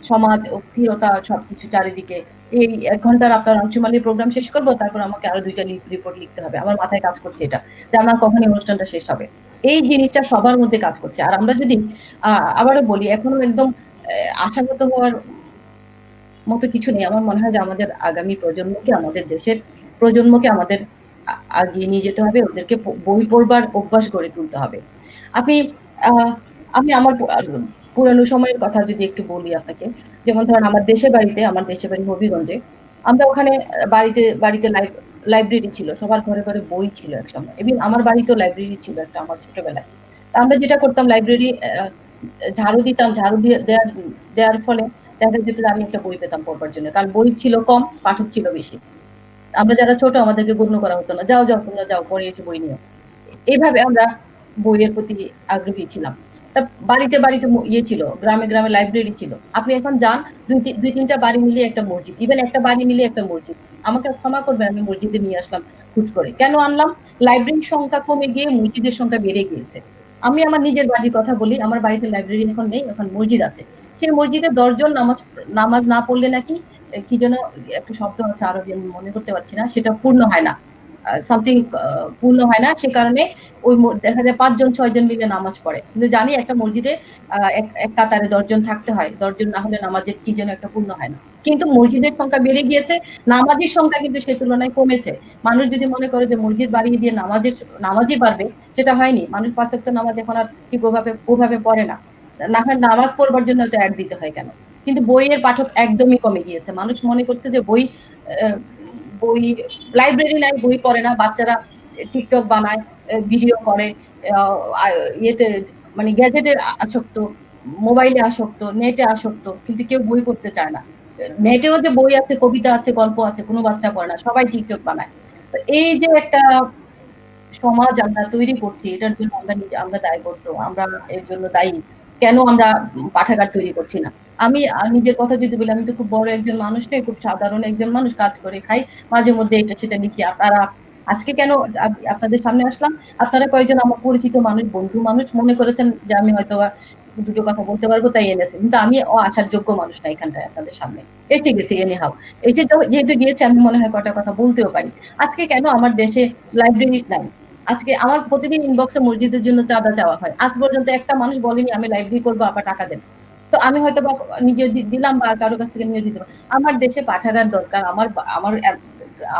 সমাজ, অস্থিরতা সবকিছু চারিদিকে। এই ১ ঘন্টার আপনার আঞ্চুমালির প্রোগ্রাম শেষ করব, তারপর আমাকে আরো ২ টা রিপোর্ট লিখতে হবে। আমার মাথায় কাজ করছে এটা, যে আমার কখন এই অনুষ্ঠানটা শেষ হবে। এই জিনিসটা সবার মধ্যে কাজ করছে। আর আমরা যদি আবারও বলি এখনো একদম আশাহত হওয়ার মতো কিছু নেই। আমার মনে হয় যে আমাদের আগামী প্রজন্মকে, আমাদের দেশের প্রজন্মকে আমাদের আগিয়ে নিয়ে যেতে হবে। ওদেরকে বই পড়বার অভ্যাস গড়ে তুলতে হবে। আপনি আ আমি আমার পুরানো সময়ের কথা যদি একটু বলি আপনাকে। যেমন ধরেন আমার দেশের বাড়িতে, আমার দেশের বাড়ি হবিগঞ্জে। আমরা ওখানে বাড়িতে লাইব্রেরি ছিল। সবার ঘরে, ঘরে বই ছিল একসময়। এবং আমার বাড়িতেও লাইব্রেরি ছিল একটা আমার ছোটবেলায়। তো আমরা যেটা করতাম লাইব্রেরি ঝাড়ু দিতাম, ঝাড়ু দিয়ে দেওয়ার ফলে দেখা যেত যে আমি একটা বই পেতাম পড়বার জন্য। কারণ বই ছিল কম, পাঠক ছিল বেশি। আমরা যারা ছোট আমাদেরকে গণ্য করা হতো না। যাও, যাও তোমরা যাও পরে এসে বই নিও। এভাবে আমরা বইয়ের প্রতি আগ্রহী ছিলাম। তা বাড়িতে ইয়ে ছিল, গ্রামে লাইব্রেরি ছিল। আপনি এখন যান ২-৩ টা বাড়ি মিলিয়ে একটা মসজিদ। ইভেন একটা বাড়ি মিলিয়ে একটা মসজিদ। আমাকে ক্ষমা করবেন আমি মসজিদে নিয়ে আসলাম হুট করে। কেন আনলাম? লাইব্রেরির সংখ্যা কমে গিয়ে মসজিদের সংখ্যা বেড়ে গিয়েছে। আমি আমার নিজের বাড়ির কথা বলি। আমার বাড়িতে লাইব্রেরি এখন নেই, এখন মসজিদ আছে। সেই মসজিদে ১০ জন নামাজ না পড়লে নাকি কি যেন একটা শব্দ আছে আরবি আমি মনে করতে পারছি না। সেটা পূর্ণ হয় না। সামথিং পূর্ণ হয় না। সে কারণে ওই দেখা যায় ৫ জন ৬ জন মিলে নামাজ পড়ে। কিন্তু জানি একটা মসজিদে এক কাতারে ১০ জন থাকতে হয়। ১০ জন না হলে নামাজের কি যেন একটা পূর্ণ হয় না। কিন্তু মসজিদের সংখ্যা বেড়ে গিয়েছে, নামাজির সংখ্যা কিন্তু সে তুলনায় কমেছে। মানুষ যদি মনে করে যে মসজিদ বাড়িয়ে দিয়ে নামাজই বাড়বে, সেটা হয়নি। মানুষ ৫ ওয়াক্ত নামাজ এখন আর ঠিক ওভাবে পড়ে না। না হয় নামাজ পড়বার জন্য তো অ্যাড দিতে হয় কেন? কিন্তু বইয়ের পাঠক একদমই কমে গিয়েছে। মানুষ মনে করছে যে আ বই লাইব্রেরি নাই, বই পড়ে না। বাচ্চারা টিকটক বানায়, ভিডিও করে, আ ইয়েতে মানে গ্যাজেটে আসক্ত, মোবাইলে আসক্ত, নেটে আসক্ত। কিন্তু কেউ বই পড়তে চায় না। নেটেও যে বই আছে, কবিতা আছে, গল্প আছে, কোন বাচ্চা পড়ে না। সবাই টিকটক বানায়। তো এই যে একটা সমাজ আমরা তৈরি করছি, এটার জন্য আমরা দায়বদ্ধ। আমরা এর জন্য দায়ী। কেন আমরা পাঠাগার তৈরি করছি না? আমি নিজের কথা যদি বলি, আমি তো খুব বড় একজন মানুষ নই, খুব সাধারণ একজন মানুষ, কাজ করে খাই। মাঝে মধ্যে এটা সেটা লিখি। আপনারা আজকে কেন আপনাদের সামনে আসলাম? আপনারা কয়েকজন আমার পরিচিত মানুষ, বন্ধু মানুষ মনে করেছেন যে আমি হয়তোবা দুটো কথা বলতে পারবো তাই এনেছি। কিন্তু আমি আসার যোগ্য মানুষ না এখানটায় আপনাদের সামনে। এসে গেছি এনিহাউ। এসে যেহেতু গিয়েছি আমি মনে হয় কটা কথা বলতেও পারি। আজকে কেন আমার দেশে লাইব্রেরি নাই? আজকে আমার প্রতিদিন ইনবক্সে মসজিদের জন্য চাঁদা চাওয়া হয়। আজ পর্যন্ত একটা মানুষ বলেনি আমি লাইব্রেরি করবো, আপা টাকা দেন। তো আমি হয়তোবা নিজে দিলাম বা কারো কাছ থেকে নিয়ে দিতে পারি। আমার দেশে পাঠাগার দরকার। আমার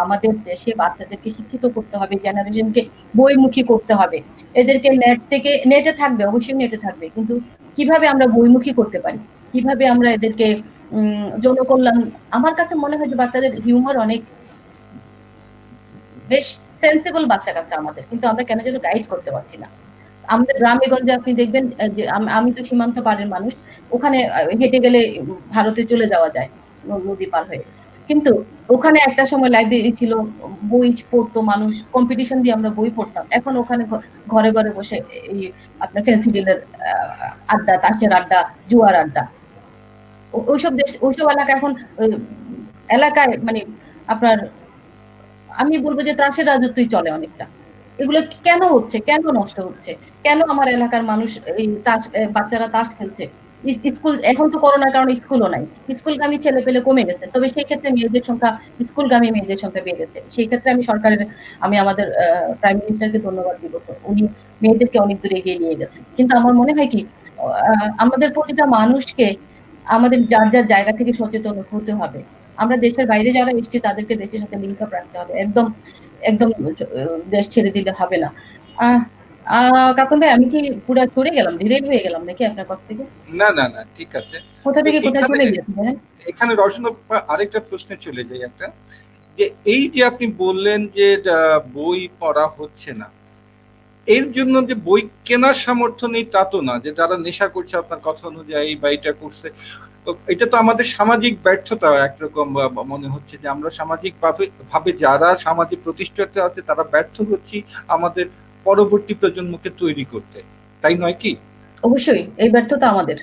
আমাদের দেশে বাচ্চাদেরকে শিক্ষিত করতে হবে, জেনারেশনকে বইমুখী করতে হবে। এদেরকে নেটে থাকবে, অবশ্যই নেটে থাকবে। কিন্তু কিভাবে আমরা বইমুখী করতে পারি? কিভাবে আমরা এদেরকে জনকল্যাণ আমার কাছে মনে হয় যে বাচ্চাদের হিউমার অনেক বেশ সেন্সিবল বাচ্চা-কাচ্চা আমাদের। কিন্তু আমরা কেন যেন গাইড করতে পারছি না। আমাদের গ্রামে-গঞ্জে আপনি দেখবেন যে আমি তো সীমান্ত পাড়ের মানুষ। ওখানে হেঁটে গেলে ভারতে চলে যাওয়া যায় নদী পার হয়ে। কিন্তু ওখানে একটা সময় লাইব্রেরি ছিল, বই পড়তো মানুষ, কম্পিটিশন দিয়ে আমরা বই পড়তাম। এখন ওখানে ঘরে, ঘরে বসে এই আপনার ফেন্সিডিলের আ আড্ডা, তাসের আড্ডা, জুয়ার আড্ডা। ওইসব এলাকা এখন এলাকায় মানে আপনার আমি বলব যে ত্রাসের রাজত্বই চলে অনেকটা। এগুলো কেন হচ্ছে? কেন নষ্ট হচ্ছে? কেন আমার এলাকার মানুষ এই বাচ্চারা তাস খেলছে? স্কুল এখন তো করোনার কারণে স্কুলও নাই। স্কুলগামী ছেলেপেলে কমে গেছে। তবে সেই ক্ষেত্রে স্কুলগামী মেয়েদের সংখ্যা বেড়েছে। সেই ক্ষেত্রে আমি আমাদের প্রাইম মিনিস্টারকে ধন্যবাদ দিব। উনি মেয়েদেরকে অনেক দূর এগিয়ে নিয়ে গেছেন। কিন্তু আমার মনে হয় কি আমাদের প্রতিটা মানুষকে আমাদের যার জায়গা থেকে সচেতন হতে হবে। আমরা দেশের বাইরে যারা এসেছি তাদেরকে দেশের সাথে লিঙ্ক আপ রাখতে হবে। একদম দেশ ছেড়ে দিলে হবে না। আহ আ কাপ্তান ভাই আমি কি পুরা সরে গেলাম? ডিরেক্ট হয়ে গেলাম নাকি আপনার কথা থেকে? না, না, না, ঠিক আছে। কোথা তো থেকে কোথায় এখানে চলে গিয়েছি দেখেন? এখানে রওশনাপ্পা আরেকটা প্রশ্নে চলে যাই একটা। যে এই যে আপনি বললেন যে বই পড়া হচ্ছে না। এর জন্য যে বই কেনার সামর্থ্য নেই তা তো না। যে যারা নেশা করছে আপনার কথা অনুযায়ী বা এটা করছে। তো এটা তো আমাদের সামাজিক ব্যর্থতা একরকম মনে হচ্ছে যে আমরা সামাজিকভাবে যারা সামাজিক প্রতিষ্ঠাতে আছে তারা ব্যর্থ হচ্ছি আমাদের পরবর্তী প্রজন্মকে তৈরি করতে। তাই নয় কি? অবশ্যই এই ব্যর্থতা আমাদের।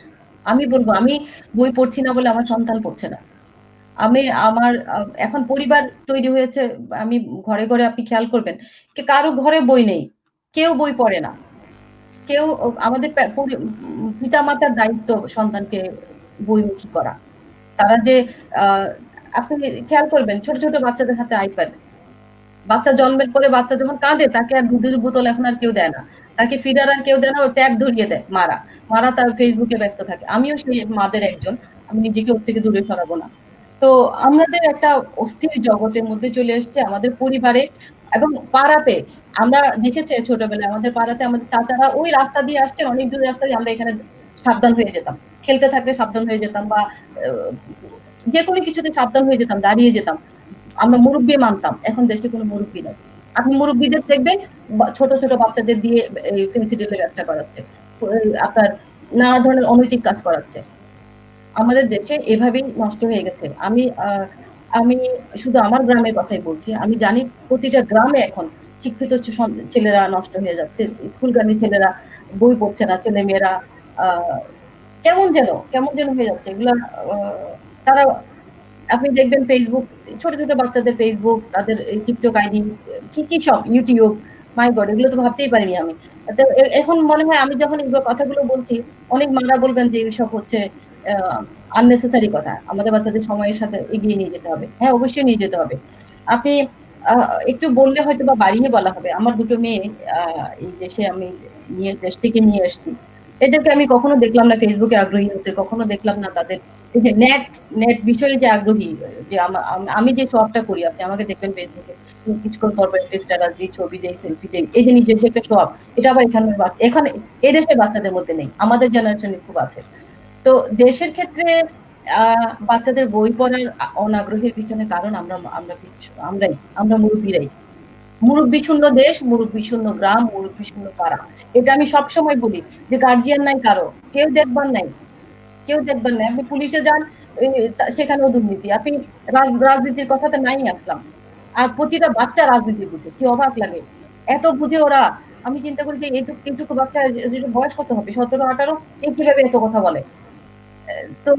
আমি বলব আমি বই পড়ছি না বলে আমার সন্তান পড়ছে না। আমি আমার এখন পরিবার তৈরি হয়েছে আমি ঘরে, ঘরে আপনি খেয়াল করবেন কারো ঘরে বই নেই। কেউ বই পড়ে না। কেউ আমাদের পিতামাতার দায়িত্ব সন্তানকে বইমুখী করা। তারা যে আ আপনি খেয়াল করবেন ছোট বাচ্চাদের হাতে আইপ্যাড। বাচ্চা জন্মের পরে বাচ্চা যখন কাঁদে তাকে আর দুধের বোতল এখন আর কেউ দেয় না। তাকে ফিডার আর কেউ দেয় না, ও ট্যাগ ধরিয়ে দেয় মারা তার ফেসবুকে ব্যস্ত থাকে। আমিও সেই মাদের একজন, আমি নিজেকে ওর থেকে দূরে সরাবো না। তো আমাদের একটা অস্থির জগতের মধ্যে চলে এসছে আমাদের পরিবারে এবং পাড়াতে। আমরা দেখেছি ছোটবেলায় আমাদের পাড়াতে আমাদের চাচারা ওই রাস্তা দিয়ে আসছেন, অনেক দূরের রাস্তা দিয়ে, আমরা এখানে সাবধান হয়ে যেতাম, খেলতে থাকলে সাবধান হয়ে যেতাম, বা যে কোনো কিছুতে সাবধান হয়ে যেতাম, দাঁড়িয়ে যেতাম, আমরা মুরব্বী মানতাম। এখন দেশে কোনো মুরব্বী নাই। আপনি মুরব্বীদের দেখবেন ছোট ছোট বাচ্চাদের দিয়ে ফেন্সিডিলের ব্যবসা করাচ্ছে, আপনার নানা ধরনের অনৈতিক কাজ করাচ্ছে। আমাদের দেশে এভাবেই নষ্ট হয়ে গেছে। আমি শুধু আমার গ্রামের কথাই বলছি, আমি জানি প্রতিটা গ্রামে এখন শিক্ষিত ছেলেরা নষ্ট হয়ে যাচ্ছে, স্কুলগামী ছেলেরা বই পড়ছে না, ছেলে মেয়েরা কেমন যেন হয়ে যাচ্ছে এগুলা। তারা, আপনি দেখবেন ফেসবুক, ছোট ছোট বাচ্চাদের ফেসবুক, তাদের টিকটক আইডি, কি সব ইউটিউব, মাই গড, এগুলো তো ভাবতেই পারিনি আমি। এখন মনে হয় আমি যখন এগুলো কথাগুলো বলছি, অনেক মারা বলবেন যে এইসব হচ্ছে আননেসেসারি কথা, আমাদের বাচ্চাদের সময়ের সাথে এগিয়ে নিয়ে যেতে হবে। হ্যাঁ, অবশ্যই নিয়ে যেতে হবে। আপনি একটু বললে হয়তো বা বাড়িয়ে বলা হবে, আমার দুটো মেয়ে এই দেশে আমি দেশ থেকে নিয়ে এসেছি, এদেরকে আমি কখনো দেখলাম না ফেসবুকে আগ্রহী হতে, কখনো দেখলাম না তাদের এই যে নেট বিষয়ে যে আগ্রহী, যে আমি যে শখটা করি, আপনি আমাকে দেখবেন ফেসবুকে কিছুক্ষণ পর স্ট্যাটাস দিই, ছবি দেই, সেলফি দেই, এই যে নিজের যে একটা শখ, এটা আবার এখানে এদেশের বাচ্চাদের মধ্যে নেই, আমাদের জেনারেশনে খুব আছে। তো দেশের ক্ষেত্রে বাচ্চাদের বই পড়ার অনাগ্রহের পিছনে কারণ আমরা মুরব্বীরাই। মুরব্বী শূন্য দেশ, মুরব্বী শূন্য গ্রাম, মুরব্বী শূন্য পাড়া। এটা আমি সবসময় বলি যে গার্জিয়ান নাই কারো, কেউ দেখবার নাই। আপনি পুলিশে যান, সেখানেও দুর্নীতি। আপনি রাজনীতির কথাতে নাই আসলাম, আর প্রতিটা বাচ্চা রাজনীতি বুঝে, কি অবাক লাগে, এত বুঝে ওরা। আমি চিন্তা করি যে এইটুকু বাচ্চা, বয়স কত হবে, 17-18, এই কিভাবে এত কথা বলে। তো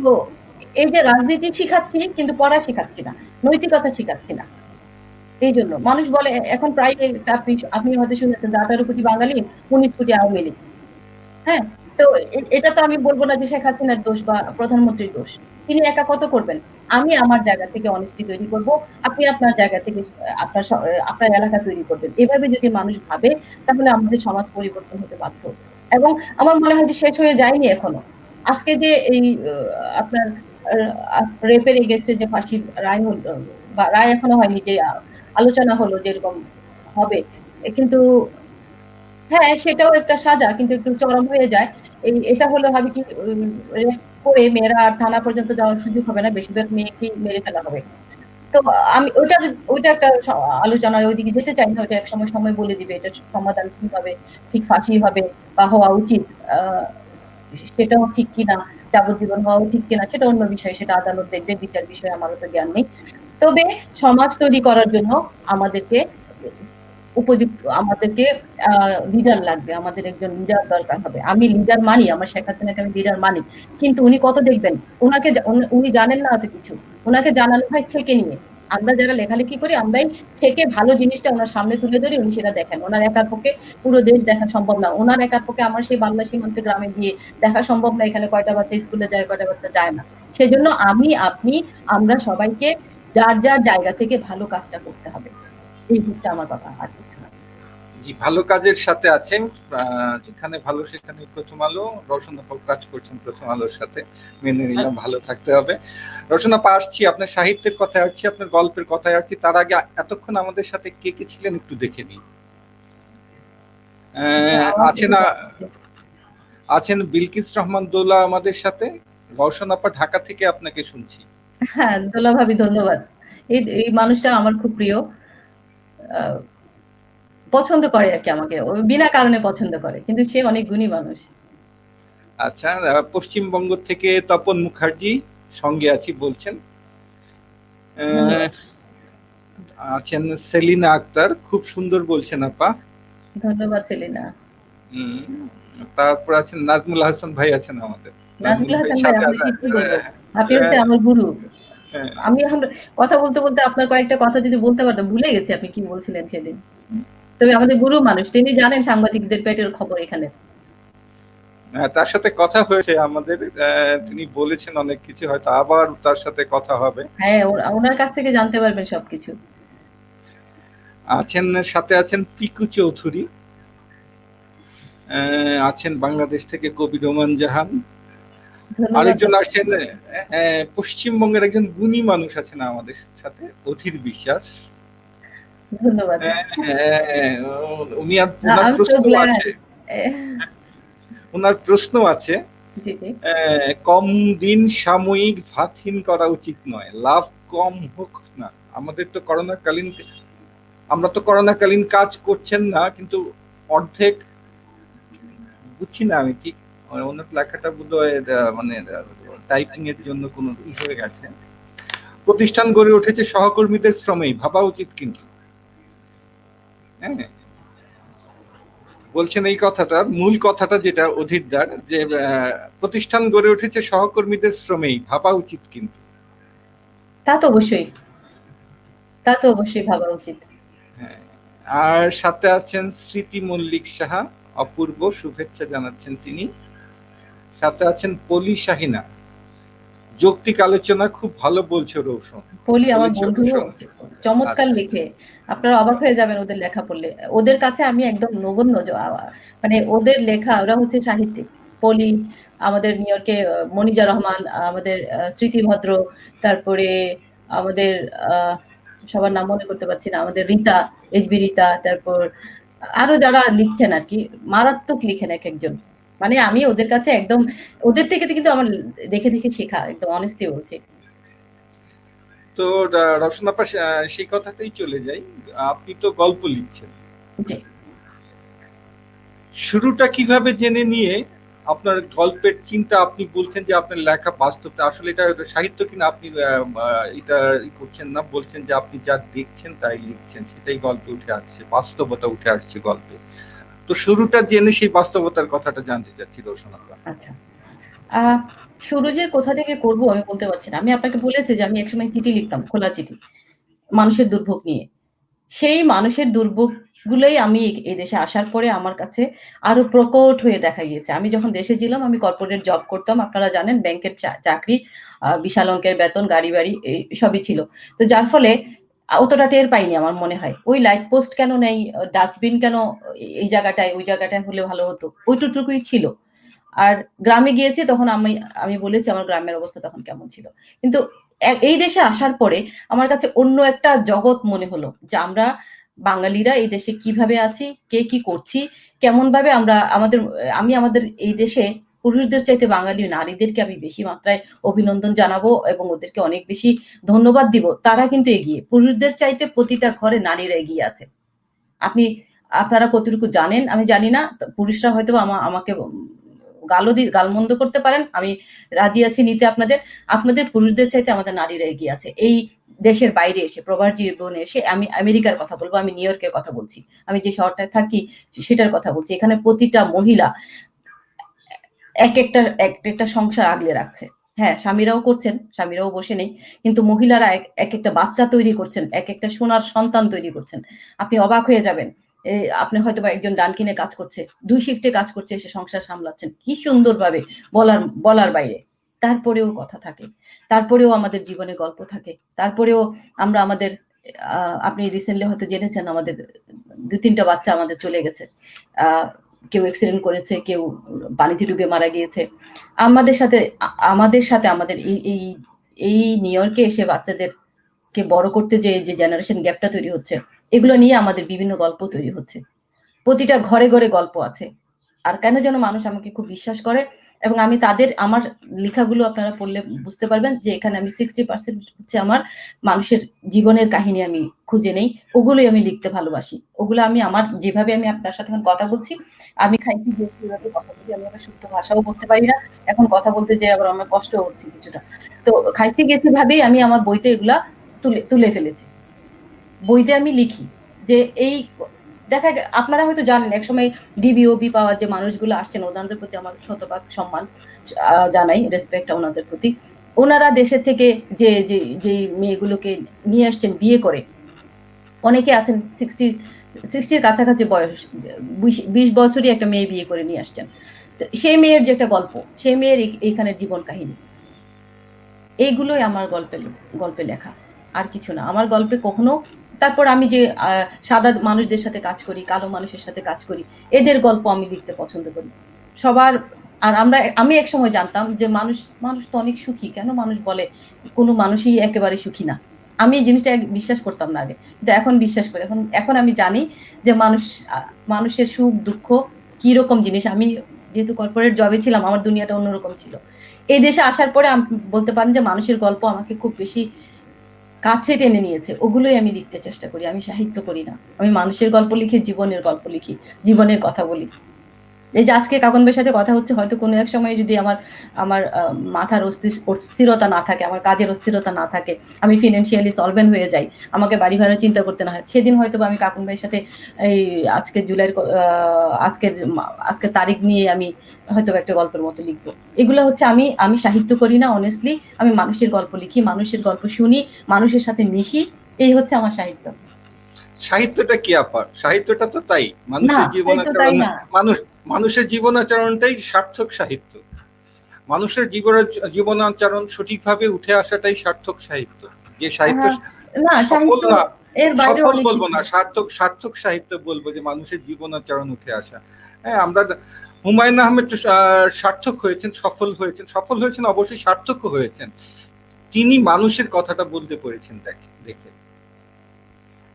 এই যে রাজনীতি শিখাচ্ছি কিন্তু পড়া শিখাচ্ছি না, নৈতিকতা শিখাচ্ছি না। এই জন্য মানুষ বলে এখন প্রায়, আপনি হয়তো শুনেছেন যে 18 কোটি বাঙালি, 19 কোটি আওয়ামী লীগ। হ্যাঁ, তো এটা তো আমি বলবো না যে শেখ হাসিনার দোষ বা প্রধানমন্ত্রীর দোষ। তিনি একা কত করবেন? আমি আমার জায়গা থেকে অনেস্টি তৈরি করব, আপনি আপনার জায়গা থেকে আপনার এলাকা তৈরি করবেন। এভাবে যদি মানুষ ভাবে, তাহলে আমাদের সমাজ পরিবর্তন হতে বাধ্য। এবং আমার মনে হয় যে শেষ হয়ে যায়নি এখনো। আজকে যে এই আপনার রেপের এগেইনস্টে যে ফাঁসির রায় হল, বা রায় এখনো হয়নি, যে আলোচনা হলো যেরকম হবে, কিন্তু হ্যাঁ, সেটাও একটা সাজা, কিন্তু একটু চরম হয়ে যায়। এটা হলে হবে কি, রেপ করে মেয়েরা আর থানা পর্যন্ত যাওয়ার সুযোগ হবে না, বেশিরভাগ মেয়েকেই মেরে ফেলা হবে। তো আমি ওইটা একটা আলোচনার ওইদিকে যেতে চাই না, ওইটা এক সময় বলে দিবে এটা সমাধান কি হবে, ঠিক ফাঁসি হবে বা হওয়া উচিত, সেটাও ঠিক কিনা, যাবজ্জীবন হওয়াও ঠিক কিনা, সেটা অন্য বিষয়, সেটা আদালত দেখবে, বিচার বিষয়ে আমারও তো জ্ঞান নেই। তবে সমাজ তৈরি করার জন্য আমাদেরকে আমাদেরকে লিডার লাগবে, আমাদের একজন লিডার দরকার হবে। আমি লিডার মানি, আমার শেখ হাসিনাকে আমি লিডার মানি, কিন্তু উনি কত দেখবেন, উনি জানেন না অত কিছু, ওনাকে জানানো হয় ছেকে নিয়ে। আমরা যারা লেখালেখি করি, আমরাই ছেকে ভালো জিনিসটা ওনার সামনে তুলে ধরি, উনি সেটা দেখেন। ওনার একার পক্ষে পুরো দেশ দেখা সম্ভব না, ওনার একার পক্ষে আমার সেই বাংলা সীমান্তে গ্রামে গিয়ে দেখা সম্ভব না, এখানে কয়টা বাচ্চা স্কুলে যায়, কয়টা বাচ্চা যায় না। সেজন্য আপনি, আমরা সবাইকে যার যার জায়গা থেকে ভালো কাজটা করতে হবে। এই হচ্ছে আমার কথা, আর কিছু না। ভালো কাজের সাথে আছেন, যেখানে ভালো সেখানে প্রথম আলো। রওশন আপা কাজ করছেন প্রথম আলোর সাথে, মেনে নিলাম, ভালো থাকতে হবে। রওশন আপা, আসছি আপনার সাহিত্যের কথায়, আসছি আপনার গল্পের কথায়, আসছি। তার আগে এতক্ষণ আমাদের সাথে কে কে ছিলেন একটু দেখে নিই। আছেন বিলকিস রহমান দোলা আমাদের সাথে। রওশন আপা, ঢাকা থেকে আপনাকে শুনছি। হ্যাঁ, দোলা ভাবি, ধন্যবাদ। এই মানুষটা আমার খুব প্রিয়, পছন্দ করে আর কি, আমাকে বিনা কারণে পছন্দ করে, কিন্তু সে অনেক গুণী মানুষ। আচ্ছা, পশ্চিমবঙ্গ থেকে তপন মুখার্জি সঙ্গে আছি বলছেন। আছেন সেলিনা আক্তার, খুব সুন্দর বলছেন আপা। ধন্যবাদ সেলিনা। তারপর আছেন নাজমুল হাসান ভাই, আছেন আমাদের। নাজমুল হাসান ভাই, আপনি হচ্ছে আমার গুরু। আমি এখন কথা বলতে বলতে আপনার কয়েকটা কথা যদি বলতে পারতাম, ভুলে গেছি আপনি কি বলছিলেন সেদিন। তবে আমাদের গুরু মানুষ, তিনি জানেন সাংবাদিকদের পেটের খবর এখানে। তার সাথে কথা হয়েছে আমাদের, তিনি বলেছেন অনেক কিছু, হয়তো আবার তার সাথে কথা হবে। হ্যাঁ, ওনার কাছ থেকে জানতে পারবেন সবকিছু। সাথে আছেন পিকু চৌধুরী। আছেন বাংলাদেশ থেকে কবি রোমান জাহান। ধন্যবাদ আরেকজন আপনাকে। আছেন পশ্চিমবঙ্গের একজন গুণী মানুষ আছেন আমাদের সাথে, অধীর বিশ্বাস। ধন্যবাদ। হ্যাঁ, উনি আর ওনার I'm so প্রশ্ন glad. আছে, ওনার প্রশ্ন আছে, জি, জি। কম দিন সাময়িক ভাতহীন করা উচিত নয়, লাভ কম হোক না। আমাদের তো করোনাকালীন, আমরা তো করোনাকালীন কাজ করছেন না, কিন্তু অর্ধেক বুঝছি না আমি ঠিক, ওনার লেখাটা বোধহয় মানে টাইপিং এর জন্য কোনো ই হয়ে গেছে। প্রতিষ্ঠান গড়ে উঠেছে সহকর্মীদের শ্রমেই, ভাবা উচিত কিন্তু। হ্যাঁ, বলছেন এই কথাটা, মূল কথাটা যেটা অধীরদার, যে প্রতিষ্ঠান গড়ে উঠেছে সহকর্মীদের শ্রমেই, ভাবা উচিত কিন্তু। তা তো অবশ্যই। তা তো অবশ্যই ভাবা উচিত। হ্যাঁ, আর সাথে আছেন স্মৃতি মল্লিক সাহা, অপূর্ব শুভেচ্ছা জানাচ্ছেন তিনি। সাথে আছেন পলি শাহিনা, যৌক্তিক আলোচনা খুব ভালো বলছো রৌশন। পলি আমার বলেছো বন্ধু, রৌশন? চমৎকার আচ্ছা, লেখে। আপনারা অবাক হয়ে যাবেন ওদের লেখা পড়লে। ওদের কাছে আমি একদম নগণ্য, মানে ওদের লেখা, ওরা হচ্ছে সাহিত্যিক। পলি, আমাদের নিউ ইয়র্কে মনিজা রহমান, আমাদের স্মৃতি ভদ্র, তারপরে আমাদের সবার নাম মনে করতে পারছি না, আমাদের রীতা, এসবি রীতা, তারপর আরো যারা লিখছেন আর কি, মারাত্মক লিখেন এক একজন। মানে আমি ওদের কাছে একদম, ওদের থেকে কিন্তু আমার দেখে দেখে শেখা, একদম অনেস্টলি বলছি। তো রওশন আপা, সেই কথাতেই চলে যাই। আপনি তো গল্প লিখছেন, জি। শুরুটা কিভাবে জেনে নিয়ে আপনার গল্পের চিন্তা, আপনি বলছেন যে আপনার লেখা বাস্তবটা আসলে এটা সাহিত্য কিনা, আপনি এটা করছেন না, বলছেন যে আপনি যা দেখছেন তাই লিখছেন, সেটাই গল্পে উঠে আসছে, বাস্তবতা উঠে আসছে গল্পে। তো শুরুটা জেনে সেই বাস্তবতার কথাটা জানতে চাচ্ছি রওশন আপা। আচ্ছা। আ শুরু যে কোথা থেকে করব আমি বলতে পারছি না। আমি আপনাকে বলেছি যে আমি একসময় চিঠি লিখতাম, খোলা চিঠি। মানুষের দুর্ভোগ নিয়ে। সেই মানুষের দুর্ভোগগুলোই আমি এই দেশে আসার পরে আমার কাছে আরো প্রকট হয়ে দেখা গিয়েছে। আমি যখন দেশে ছিলাম আমি কর্পোরেট জব করতাম। আপনারা জানেন ব্যাংকের চাকরি, বিশাল অঙ্কের বেতন, গাড়ি-বাড়ি এই সবই ছিল। তো যার ফলে অতটা টের পাইনি আমার মনে হয়। ওই লাইট পোস্ট কেন নেই, ডাস্টবিন কেন এই জায়গাটায়, ওই জায়গাটায় হলে ভালো হতো। ওইটুকুই ছিল। আর গ্রামে গিয়েছি তখন আমি বলেছি আমার গ্রামের অবস্থা তখন কেমন ছিল। কিন্তু এই দেশে আসার পরে আমার কাছে অন্য একটা জগৎ মনে হলো যে আমরা বাঙালিরা এই দেশে কিভাবে আছি, কে কি করছি, কেমনভাবে আমরা আমি আমাদের এই দেশে পুরুষদের চাইতে বাঙালি নারীদেরকে আমি বেশি মাত্রায় অভিনন্দন জানাবো এবং ওদেরকে অনেক বেশি ধন্যবাদ দিব। তারা কিন্তু এগিয়ে। পুরুষদের চাইতে প্রতিটা ঘরে নারীরা এগিয়ে আছে। আপনি আপনারা কতটুকু জানেন আমি জানি না। পুরুষরা হয়তো আমাকে গালমন্দ করতে পারেন। আমি রাজি আছি নিতে আপনাদের। আপনাদের পুরুষদের চাইতে আমাদের নারীরা এগিয়ে আছে। এই দেশের বাইরে এসে, প্রবাস জীবনে এসে, আমি আমেরিকার কথা বলব, আমি নিউ ইয়র্কের কথা বলছি। আমি যে শহরটায় থাকি সেটার কথা বলছি। এখানে প্রতিটা মহিলা এক একটা সংসার আগলে রাখছে। হ্যাঁ, স্বামীরাও করছেন, স্বামীরাও বসে নেই। কিন্তু মহিলারা এক একটা বাচ্চা তৈরি করছেন, এক একটা সোনার সন্তান তৈরি করছেন। আপনি অবাক হয়ে যাবেন। এ আপনি হয়তোবা একজন ডানকিনে কাজ করছে, ২ শিফটে কাজ করছে, এসে সংসার সামলাচ্ছেন। কি সুন্দরভাবে, বলার বলার বাইরে। তারপরেও কথা থাকে। তারপরেও আমাদের জীবনে গল্প থাকে। তারপরেও আমরা আমাদের আ আপনি রিসেন্টলি হয়তো জেনেছেন আমাদের ২-৩ টা বাচ্চা আমাদের চলে গেছে। আ কেউ অ্যাক্সিডেন্ট করেছে, কেউ পানিতে ডুবে মারা গিয়েছে। আমাদের সাথে আমাদের এই নিউ ইয়র্কে এসে বাচ্চাদেরকে বড় করতে যেয়ে যে জেনারেশন গ্যাপটা তৈরি হচ্ছে, এগুলো নিয়ে আমাদের বিভিন্ন গল্প তৈরি হচ্ছে। প্রতিটা ঘরে, ঘরে গল্প আছে। আর কেন যেন মানুষ আমাকে খুব বিশ্বাস করে এবং আমার লেখাগুলো আপনারা পড়লে বুঝতে পারবেন যে এখানে আমি 60% হচ্ছে আমার মানুষের জীবনের কাহিনী আমি খুঁজে নেই। ওগুলোই আমি লিখতে ভালোবাসি। ওগুলো আমি আমার যেভাবে আমি আপনার সাথে এখন কথা বলছি, আমি খাইতে গিয়েছি এভাবে কথা বলি। আমি আবার শুদ্ধ ভাষাও বলতে পারি না। এখন কথা বলতে যেয়ে আবার আমার কষ্টও হচ্ছে কিছুটা। তো খাইতে গেছি ভাবেই আমি আমার বইতে এগুলা তুলে তুলে ফেলেছি। বইতে আমি লিখি যে এই আপনারা হয়তো জানেন একসময় ডিবি-ওবি পাওয়া যে মানুষগুলো আসছেন ওনাদের প্রতি আমার শতভাগ সম্মান জানাই, রেসপেক্ট ওনাদের প্রতি। ওনারা দেশের থেকে যে মেয়েগুলোকে নিয়ে আসছেন বিয়ে করে, অনেকে আছেন 60 র কাছাকাছি বয়স, ২০ বছরই একটা মেয়ে বিয়ে করে নিয়ে আসছেন। তো সেই মেয়ের যে একটা গল্প, সেই মেয়ের এইখানের জীবন কাহিনী। এইগুলোই আমার গল্পে লেখা। আর কিছু না। আমার গল্পে কখনো তারপর আমি যে সাদা মানুষদের সাথে কাজ করি, কালো মানুষের সাথে কাজ করি, এদের গল্প আমি লিখতে পছন্দ করি। সবার আর আমি একসময় জানতাম যে মানুষ তো অনেক সুখী। কেন মানুষ বলে কোনো মানুষই একেবারে সুখী না? আমি এই জিনিসটা বিশ্বাস করতাম না আগে। কিন্তু এখন বিশ্বাস করি। এখন আমি জানি যে মানুষের সুখ দুঃখ কি রকম জিনিস। আমি যেহেতু কর্পোরেট জবে ছিলাম, আমার দুনিয়াটা অন্যরকম ছিল। এই দেশে আসার পরে বলতে পারেন যে মানুষের গল্প আমাকে খুব বেশি কাছে টেনে নিয়েছে। ওগুলোই আমি লিখতে চেষ্টা করি। আমি সাহিত্য করি না। আমি মানুষের গল্প লিখি, জীবনের গল্প লিখি, জীবনের কথা বলি। এই যে আজকে কাকন ভাইয়ের সাথে কথা হচ্ছে, হয়তো কোনো এক সময় যদি আমার আমার মাথার অস্থিরতা না থাকে, আমার কাজের অস্থিরতা না থাকে, আমি ফিন্যান্সিয়ালি সলভেন্ট হয়ে যাই, আমাকে বাড়ি ভাড়া চিন্তা করতে না হয়, সেদিন হয়তোবা আমি কাকন ভাইয়ের সাথে এই আজকে জুলাইয়ের আজকের তারিখ নিয়ে আমি হয়তোবা একটা গল্পের মতো লিখবো। এগুলো হচ্ছে আমি সাহিত্য করি না, অনেস্টলি আমি মানুষের গল্প লিখি, মানুষের গল্প শুনি, মানুষের সাথে মিশি। এই হচ্ছে আমার সাহিত্য। সাহিত্যটা কি আপার? সাহিত্যটা তো তাই, না, মানুষের তাই তো জীবনাচরণ, তাই না। মানুষের জীবনাচরণটাই সার্থক সাহিত্য। মানুষের জীবনাচরণ সঠিকভাবে উঠে আসাটাই সার্থক সাহিত্য। যে সাহিত্য না, সফল সাহিত্য না, এর বাইরেও সফল অনেক বলবো কিছু। না, সার্থক সাহিত্য বলবো, যে মানুষের জীবনাচরণ উঠে আসা। হ্যাঁ, আমরা হুমায়ুন আহমেদ সার্থক হয়েছেন, সফল হয়েছেন, অবশ্যই সার্থকও হয়েছেন। তিনি মানুষের কথাটা বলতে পেরেছেন দেখে।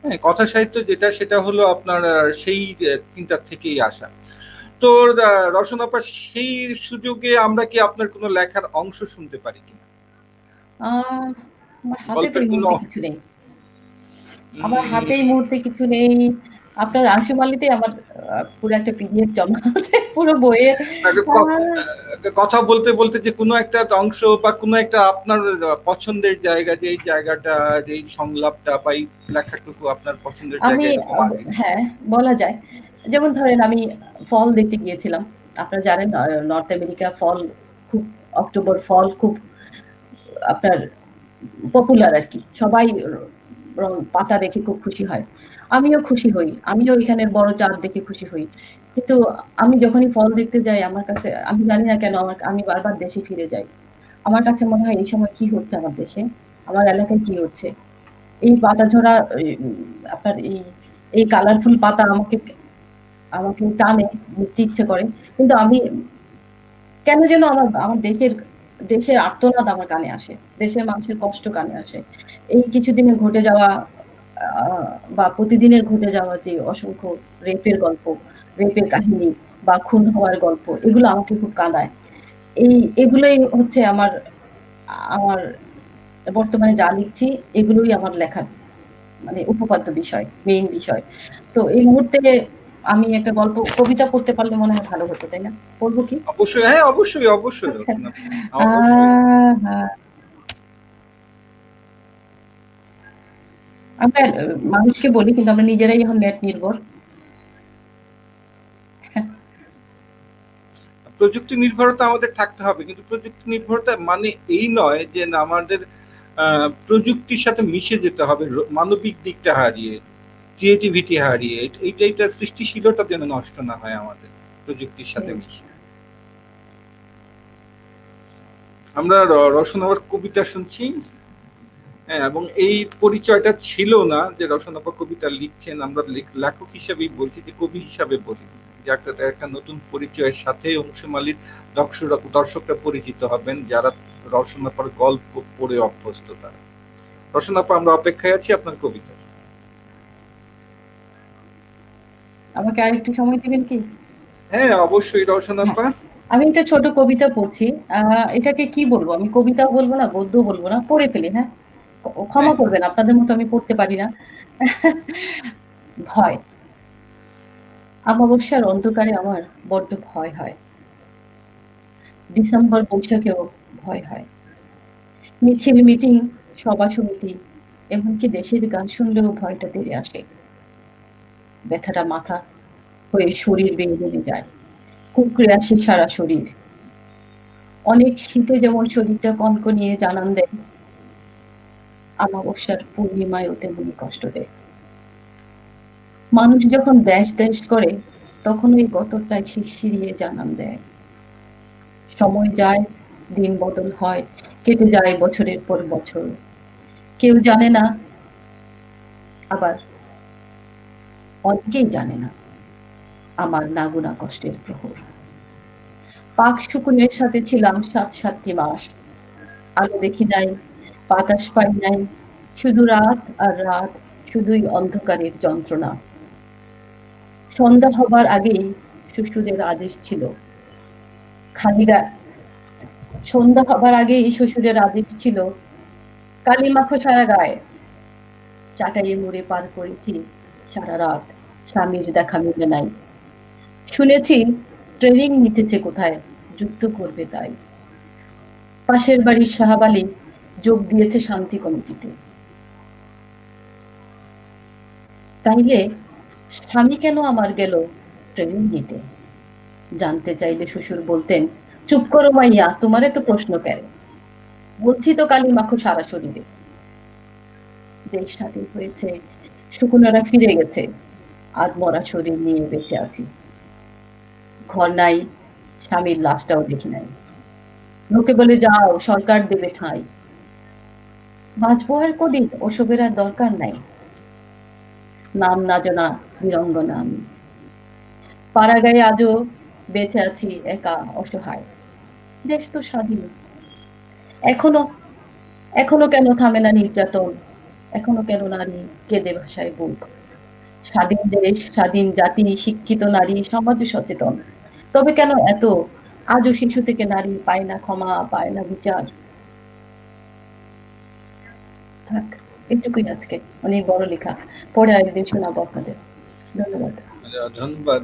হ্যাঁ, কথা সাহিত্য যেটা, সেটা হলো আপনার সেই চিন্তা থেকেই আসা। তো রসনাপা, সেই সুযোগে আমরা কি আপনার কোনো লেখার অংশ শুনতে পারি কিনা? আমার হাতে তো গল্পের এই কোনো মুহূর্তে কিছু নেই। আমার হাতে এই মুহূর্তে কিছু নেই। আপনার আংশুমালিতে আমার পুরো একটা পিডিএফ জমা আছে, পুরো বইয়ের। কথা বলতে বলতে যে কোনো একটা অংশ বা কোনো একটা আপনার পছন্দের জায়গা, যে এই জায়গাটা, যে এই সংলাপটা বা এই লেখাটুকু আপনার পছন্দের জায়গা, আমি এরকম আছে? হ্যাঁ, বলা যায়। যেমন ধরেন আমি ফল দেখতে গিয়েছিলাম। আপনারা জানেন নর্থ আমেরিকা ফল খুব, অক্টোবর ফল খুব আপনার পপুলার আরকি। সবাই পাতা দেখে খুব খুশি হয়। আমিও খুশি হই। আমিও এখানের বড় চাঁদ দেখে খুশি হই। কিন্তু আমি যখনই ফল দেখতে যাই, আমার কাছে আমি জানি না কেন আমি বারবার দেশে ফিরে যাই। আমার কাছে মনে হয় এই সময় কি হচ্ছে আমার দেশে? আমার এলাকায় কি হচ্ছে? এই পাতা ঝরা আপনার এই কালারফুল পাতা আমাকে টানে, দেখতে ইচ্ছে করে। কিন্তু আমি কেন যেন আমার দেশের আর্তনাদ আমার কানে আসে। দেশের মানুষের কষ্ট কানে আসে। এই কিছুদিনে ঘটে যাওয়া বা প্রতিদিনের ঘটে যাওয়া যে অসংখ্য রেপের গল্প, রেপের কাহিনী বা খুন হওয়ার গল্প, এগুলো আমাকে খুব কাঁদায়। এগুলোই হচ্ছে আমার আমার বর্তমানে যা লিখছি, এগুলোই আমার লেখার মানে উপপাদ্য বিষয়, মেইন বিষয়। তো এই মুহূর্তে আমি একটা কবিতা পড়তে পারলে মনে হয় ভালো হতো, তাই না? পড়ব কি? অবশ্যই, হ্যাঁ, অবশ্যই আচ্ছা। রচনা, অবশ্যই। হ্যাঁ। আমরা মানুষকে বলি, কিন্তু আমরা নিজেরাই এখন নেট নির্ভর। প্রযুক্তি নির্ভরতা আমাদের থাকতে হবে, কিন্তু প্রযুক্তি নির্ভরতা মানে এই নয় যে না আমাদের প্রযুক্তির সাথে মিশে যেতে হবে, মানবিক দিকটা হারিয়ে, ক্রিয়েটিভিটি হারিয়ে। এইটা সৃষ্টিশীলতা যেন নষ্ট না হয় আমাদের প্রযুক্তির সাথে মিশে। আমরা রসনাপার কবিতা শুনছি, হ্যাঁ, এবং এই পরিচয়টা ছিল না যে রসনাপা কবিতা লিখছেন। আমরা লেখক হিসাবেই বলছি, যে কবি হিসাবে বলি, যে একটা নতুন পরিচয়ের সাথে অংশুমালির দর্শকরা পরিচিত হবেন, যারা রসনাপার গল্প পড়ে অভ্যস্ত। তারা রসনাপা, আমরা অপেক্ষায় আছি আপনার কবিতা। আমাকে আরেকটু সময় দিবেন কি? হ্যাঁ, অবশ্যই রসনাপা। আমি একটা ছোট কবিতা পড়ছি। এটাকে কি বলবো? আমি কবিতাও বলবো না, গদ্যও বলবো না, পড়ে ফেলি, হ্যাঁ? ক্ষমা করবেন, আপনাদের মতো আমি পড়তে পারি না। ভয়। অমাবস্যার অন্ধকারে আমার বড্ড ভয় হয়। ডিসেম্বর বৈশাখেও ভয় হয়। মিছিল মিটিং, সভা সমিতি, এমনকি দেশের গান শুনলেও ভয়টা তেড়ে আসে। ব্যথাটা মাথা হয়ে শরীর বেয়ে নেমে যায়। কুঁকড়ে আসে সারা শরীর। অনেক শীতে যেমন শরীরটা কনকনিয়ে জানান দেয়, অমাবস্যার পূর্ণিমায়ও তেমনি কষ্ট দেয়। মানুষ যখন দেশ করে, তখন ওই গতরটায় শিরশিরিয়ে জানান দেয়। সময় যায়, দিন বদল হয়, কেটে যায় বছরের পর বছর। কেউ জানে না আবার অনেকেই জানে না আমার নাগুনা কষ্টের প্রহর। পাক শকুনের সাথে ছিলাম ৭-৭টি মাস। আলো দেখি নাই, বাতাস পাই নাই, শুধু রাত আর রাত, শুধুই অন্ধকারের যন্ত্রণা। সন্ধ্যা হবার আগেই শ্বশুরের আদেশ ছিল, খালি সন্ধ্যা হবার আগেই শ্বশুরের আদেশ ছিল, কালি মাখো সারা গায়ে। চাটাইয়ে মুড়ে পার করেছি সারা রাত, স্বামীর দেখা মিলে নাই। শুনেছি ট্রেনিং নিতেছে কোথায়, যুদ্ধ করবে তাই। পাশের বাড়ির শাহাব আলী যোগ দিয়েছে শান্তি কমিটিতে। তাইলে স্বামী কেন আমার গেল ট্রেনিং নিতে? জানতে চাইলে শ্বশুর বলতেন, চুপ করো মাইয়া, তোমার এত প্রশ্ন কেন? বলছি তো কালি মাখো সারা শরীরে। দেশ স্বাধীন হয়েছে, শকুনেরা ফিরে গেছে, আধমরা শরীর নিয়ে বেঁচে আছি। ঘর নাই, স্বামীর লাশটাও দেখি নাই। লোকে বলে যাও, সরকার দেবে ঠাঁই। বাঁচবো আর কদিন, ওসবের আর দরকার নাই। নাম না জানা বীরঙ্গনা আমি। পাড়াগাঁয়ে আজও বেঁচে আছি একা অসহায়। দেশ তো স্বাধীন। এখনো এখনো কেন থামে না নির্যাতন? এখনো কেন নারী কেঁদে ভাষায় বুক? স্বাধীন দেশ, স্বাধীন জাতি, শিক্ষিত নারী, সমাজ সচেতন। তবে কেন এত আজও শিশু থেকে নারী পায় না ক্ষমা, পায় না বিচার? থাক, এটুকুই আজকে। অনেক বড় লেখা, পরে আরেকদিন শোনাবো আপনাদের। ধন্যবাদ। ধন্যবাদ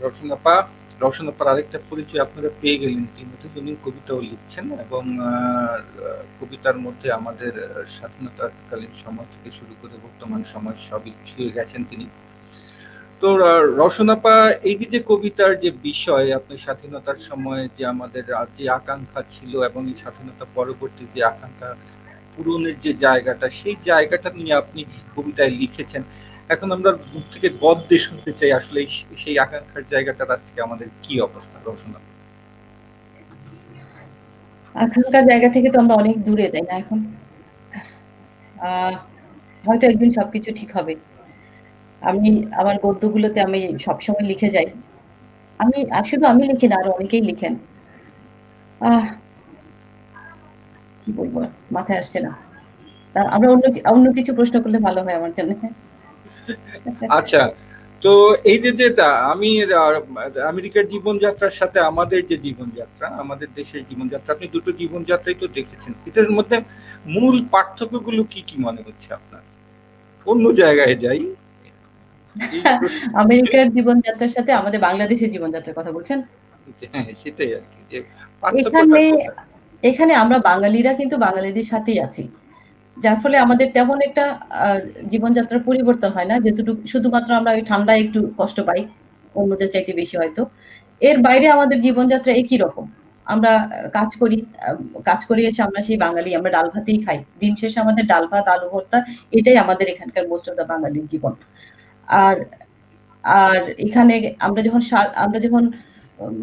রওশনাপা। রওশনাপার আরেকটা পরিচয় আপনারা পেয়ে গেলেন ইতিমধ্যে। তিনি কবিতাও লিখছেন এবং কবিতার মধ্যে আমাদের স্বাধীনতাকালীন সময় থেকে শুরু করে বর্তমান সময় সবই ছুঁয়ে গেছেন তিনি। তো রওশনাপা, এই যে কবিতার যে বিষয়, আপনি স্বাধীনতার সময় যে আমাদের যে আকাঙ্ক্ষা ছিল এবং এই স্বাধীনতা পরবর্তী যে আকাঙ্ক্ষা পূরণের যে জায়গাটা, সেই জায়গাটা নিয়ে আপনি কবিতায় লিখেছেন। এখন আমরা মুখ থেকে গদ্যে শুনতে চাই আসলে সেই আকাঙ্ক্ষার জায়গাটার আজকে আমাদের কি অবস্থা রওশনাপা? আকাঙ্ক্ষার জায়গা থেকে তো আমরা অনেক দূরে, তাই না? এখন হয়তো একদিন সবকিছু ঠিক হবে। আমি আমার গদ্যগুলোতে আমি সবসময় লিখে যাই। আমি শুধু আমি লিখি না, আরো অনেকেই লিখেন। কি বলবো, মাথায় আসছে না। আমরা অন্য কিছু প্রশ্ন করলে ভালো হয় আমার জন্য। আচ্ছা, তো এই যে আমি আমেরিকার জীবনযাত্রার সাথে আমাদের যে জীবনযাত্রা, আমাদের দেশের জীবনযাত্রা, আপনি দুটো জীবনযাত্রাই তো দেখেছেন। এটার মধ্যে মূল পার্থক্যগুলো কি কি মনে হচ্ছে আপনার? অন্য জায়গায় যাই। আমেরিকার জীবনযাত্রার সাথে আমাদের বাংলাদেশের জীবনযাত্রার কথা বলছেন? হ্যাঁ, সেটাই আর কি, যে পার্থক্যটা এখানে কোথায়? এখানে আমরা বাঙালিরা কিন্তু বাঙালিদের সাথেই আছি। যার ফলে আমাদের তেমন একটা জীবনযাত্রার পরিবর্তন হয় না। যেটুকু শুধুমাত্র আমরা ওই ঠান্ডায় একটু কষ্ট পাই, অন্যদের চাইতে বেশি হয়তো। এর বাইরে আমাদের জীবনযাত্রা একই রকম। আমরা কাজ করি, কাজ করে এসে আমরা সেই বাঙালি, আমরা ডাল ভাতেই খাই। দিন শেষে আমাদের ডাল ভাত, আলু ভর্তা, এটাই আমাদের এখানকার মোস্ট অফ দ্যা বাঙালির জীবন। আর আর এখানে আমরা যখন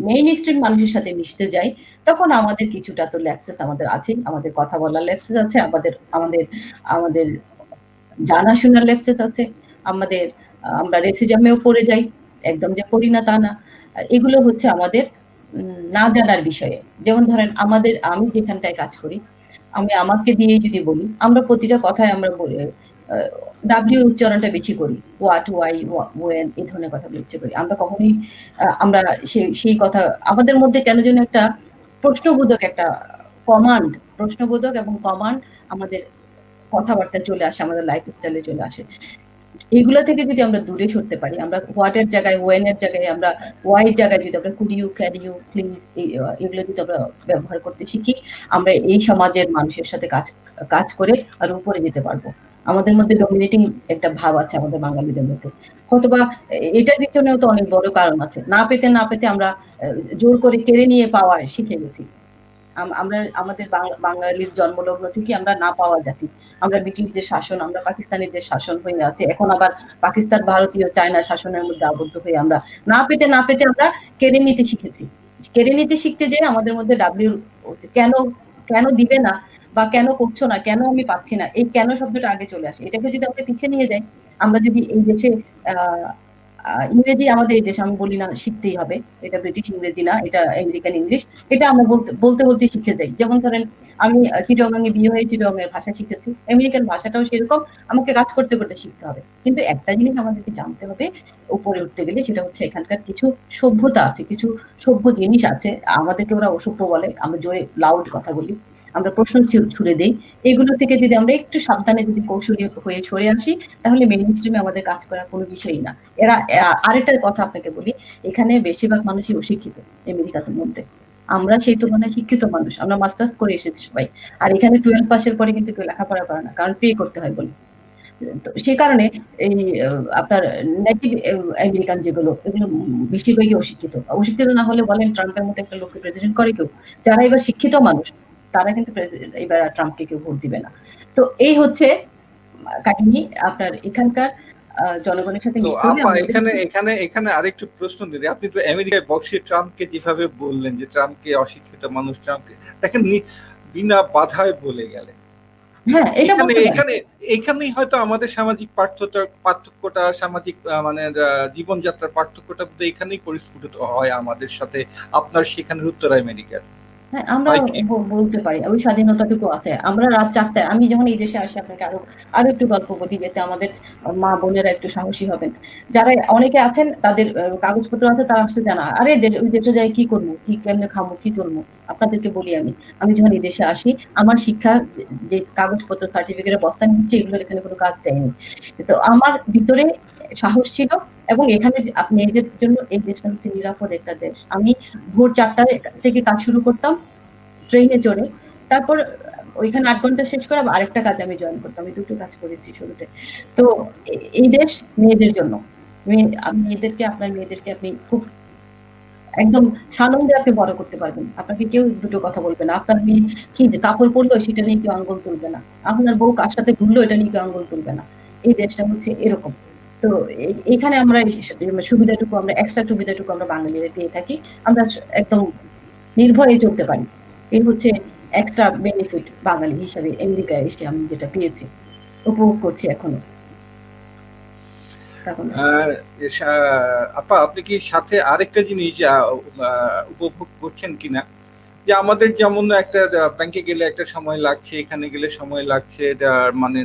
মেইন স্ট্রিম মানুষের সাথে মিশতে যাই, তখন আমাদের কিছুটা তো ল্যাপসেস আমাদের আছেই। আমাদের কথা বলার ল্যাপসেস আছে, আমাদের আমাদের আমাদের জানাশোনার ল্যাপসেস আছে, আমাদের আমরা রেসিজমেও পড়ে যাই। একদম যে পড়ি না তা না। এগুলো হচ্ছে আমাদের না জানার বিষয়ে। যেমন ধরেন আমি যেখানটায় কাজ করি, আমি আমাকে দিয়েই যদি বলি, আমরা প্রতিটা কথায় আমরা বলি ডাব্লিউ উচ্চারণটা বেশি করি। হোয়াট, হোয়াই, ওয়েন, এই ধরনের কথাগুলো ইচ্ছে করি। আমরা কখনোই আমরা সেই কথা আমাদের মধ্যে কেন যেন একটা প্রশ্নবোধক একটা প্রশ্নবোধক এবং কমান্ড আমাদের কথাবার্তায় চলে আসে, আমাদের লাইফস্টাইলে চলে আসে। এগুলা থেকে যদি আমরা দূরে সরতে পারি, আমরা হোয়াট এর জায়গায়, ওয়েন এর জায়গায়, আমরা ওয়াই এর জায়গায় যদি আমরা could you, can you, please, এগুলো যদি আমরা ব্যবহার করতে শিখি, আমরা এই সমাজের মানুষের সাথে কাজ করে আর উপরে যেতে পারবো। আমাদের মধ্যে ডমিনেটিং একটা ভাব আছে আমাদের বাঙালিদের মধ্যে। হয়তোবা এটার পিছনেও তো অনেক বড় কারণ আছে। না পেতে আমরা জোর করে কেড়ে নিয়ে পাওয়া শিখে গেছি। আমরা আমাদের বাঙালির জন্মলগ্ন থেকে আমরা না পাওয়া জাতি। আমরা ব্রিটিশদের শাসন, আমরা পাকিস্তানিদের শাসন হয়ে আছি। এখন আবার পাকিস্তান, ভারতীয়, চায়না শাসনের মধ্যে আবদ্ধ হয়ে আমরা না পেতে আমরা কেড়ে নিতে শিখেছি। কেড়ে নিতে শিখতে যেয়ে আমাদের মধ্যে কেন দিবে না, বা কেন করছো না, কেন আমি পাচ্ছি না, এই কেন শব্দটা আগে চলে আসে। এটাকে যদি আমরা পিছিয়ে নিয়ে যাই, আমরা যদি এই দেশে ইংরেজি আমাদের এই দেশে আমি বলি না শিখতেই হবে, এটা ব্রিটিশ ইংরেজি না, এটা আমেরিকান ইংলিশ, এটা আমরা বলতে বলতে বলতে শিখে যাই। যেমন ধরেন আমি চিটাগং এ বিয়ে হয়ে চিটাগং এর ভাষা শিখেছি, আমেরিকান ভাষাটাও সেরকম, আমাকে কাজ করতে করতে শিখতে হবে। কিন্তু একটা জিনিস আমাদেরকে জানতে হবে উপরে উঠতে গেলে, সেটা হচ্ছে এখানকার কিছু সভ্যতা আছে, কিছু সভ্য জিনিস আছে, আমাদেরকে ওরা অসভ্য বলে, আমরা জোরে লাউড কথা বলি, আমরা প্রশ্ন ছুড়ে দেই। এগুলো থেকে যদি আমরা একটু সাবধানে যদি কৌশলী হয়ে সরে আসি, তাহলে মেইন স্ট্রিমে আমাদের কাজ করার কোনো বিষয়ই না। এরা আরেকটা কথা আপনাকে বলি, এখানে বেশিরভাগ মানুষই অশিক্ষিত আমেরিকাতে মধ্যে। আমরা সেই তুলনায় শিক্ষিত মানুষ, আমরা মাস্টার্স করে এসেছি সবাই। আর এখানে 12 পাসের পরে কিন্তু কেউ লেখাপড়া করে না, কারণ পে করতে হয় বলে। তো সে কারণে এই আপনার নেটিভ আমেরিকান যেগুলো, এগুলো বেশিরভাগই অশিক্ষিত। অশিক্ষিত না হলে বলেন ট্রাম্পের মতো একটা লোককে প্রেসিডেন্ট করে কেউ? যারা এবার শিক্ষিত মানুষ, তারা কিন্তু এবার ট্রাম্পকে কেউ ভোট দিবে না। তো এই হচ্ছে কাহিনী আপনার এখানকার জনগণের সাথে তো মিশতে হলে আপা আমাদের এখানে এখানে এখানে আরেকটু প্রশ্ন দিলে, আপনি তো আমেরিকায় বসে ট্রাম্পকে যেভাবে বললেন যে ট্রাম্পকে অশিক্ষিত মানুষ, ট্রাম্পকে দেখেন বিনা বাধায় বলে গেলেন। হ্যাঁ, এটা এখানে বলতে পারেন। এখানে এখানেই হয়তো আমাদের সামাজিক পার্থক্যটা, সামাজিক মানে জীবনযাত্রার পার্থক্যটা এখানেই পরিস্ফুটিত হয় আমাদের সাথে আপনার সেখানের উত্তর আমেরিকার, হ্যাঁ, আমরা হয় কি? বলতে পারি ওই স্বাধীনতাটুকু আছে। আমরা রাত ৪টায়, আমি যখন এই দেশে আসি, আপনাকে আরো একটু গল্প বলি, যাতে আমাদের মা বোনেরা একটু সাহসী হবেন। যারা অনেকে আছেন তাদের কাগজপত্র আছে, তারা আসতে জানা, আরে ওই দেশে যাই কি করবো, কি কেমনে খাবো, কি চলবো। আপনাদেরকে বলি, আমি যখন এই দেশে আসি, আমার শিক্ষা যে কাগজপত্র সার্টিফিকেটের বস্তা নিচ্ছে, এগুলোর এখানে কোনো কাজ দেয়নি। তো আমার ভিতরে সাহস ছিল, এবং এখানে মেয়েদের জন্য এই দেশটা হচ্ছে নিরাপদ একটা দেশ। আমি ভোর ৪টায় থেকে কাজ শুরু করতাম ট্রেনে চড়ে, তারপর ওইখানে ৮ ঘন্টা শেষ করে আরেকটা কাজে আমি জয়েন করতাম। আমি দুটো কাজ করেছি শুরুতে। তো এই দেশ মেয়েদের জন্য, আপনার মেয়েদেরকে আপনি খুব একদম সানন্দে আপনি বড় করতে পারবেন। আপনাকে কেউ দুটো কথা বলবে না। আপনার মেয়ে কি কাপড় পরলো সেটা নিয়ে কেউ আঙ্গুল তুলবে না। আপনার বউ কার সাথে ঘুরলো এটা নিয়ে কেউ আঙ্গুল তুলবে না। এই দেশটা হচ্ছে এরকম। তো এখানে আমরা সুবিধাটুকু, আমরা এক্সট্রা সুবিধাটুকু আমরা বাঙালিরা পেয়ে থাকি। আমরা একদম নির্ভয়ে চলতে পারি। এই হচ্ছে এক্সট্রা বেনিফিট বাঙালি হিসাবে আমেরিকায় এসে আমি যেটা পেয়েছি, উপভোগ করছি এখনো। আপা আপনি কি সাথে আরেকটা জিনিস উপভোগ করছেন কিনা, যে আমাদের যেমন একটা ব্যাংকে গেলে একটা সময় লাগছে, এখানে গেলে সময় লাগছে, মানে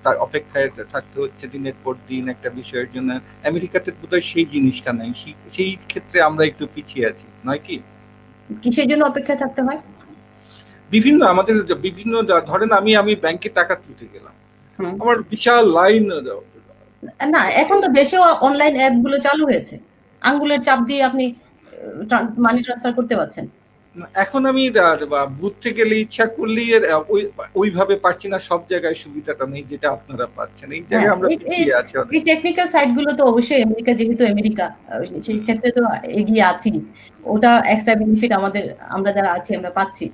তার অপেক্ষায় থাকতে হচ্ছে দিনের পর দিন একটা বিষয়ের জন্য। আমেরিকাতে বোধহয় সেই জিনিসটা নাই, সেই ক্ষেত্রে আমরা একটু পিছিয়ে আছি, নয় কি? কিসের জন্য অপেক্ষায় থাকতে হয়? আমাদের বিভিন্ন, ধরেন আমি ব্যাংকে টাকা তুলতে গেলাম, হুম। আমার বিশাল লাইন। না, এখন তো দেশেও অনলাইন অ্যাপ গুলো চালু হয়েছে। আঙ্গুলের চাপ দিয়ে আপনি মানি ট্রান্সফার করতে পারছেন। এখন আমি বুঝতে গেলে ইচ্ছা করলেই ওইভাবে পাচ্ছি না, সব জায়গায় সুবিধাটা নেই যেটা আপনারা পাচ্ছেন। এই হ্যাঁ, জায়গায় আমরা পিছিয়ে আছি অনেক। এই টেকনিক্যাল সাইট গুলো তো অবশ্যই আমেরিকা, যেহেতু আমেরিকা, সেই ক্ষেত্রে তো এগিয়ে আছি। ওটা এক্সট্রা বেনিফিট আমাদের, আমরা যারা আছি আমরা পাচ্ছি।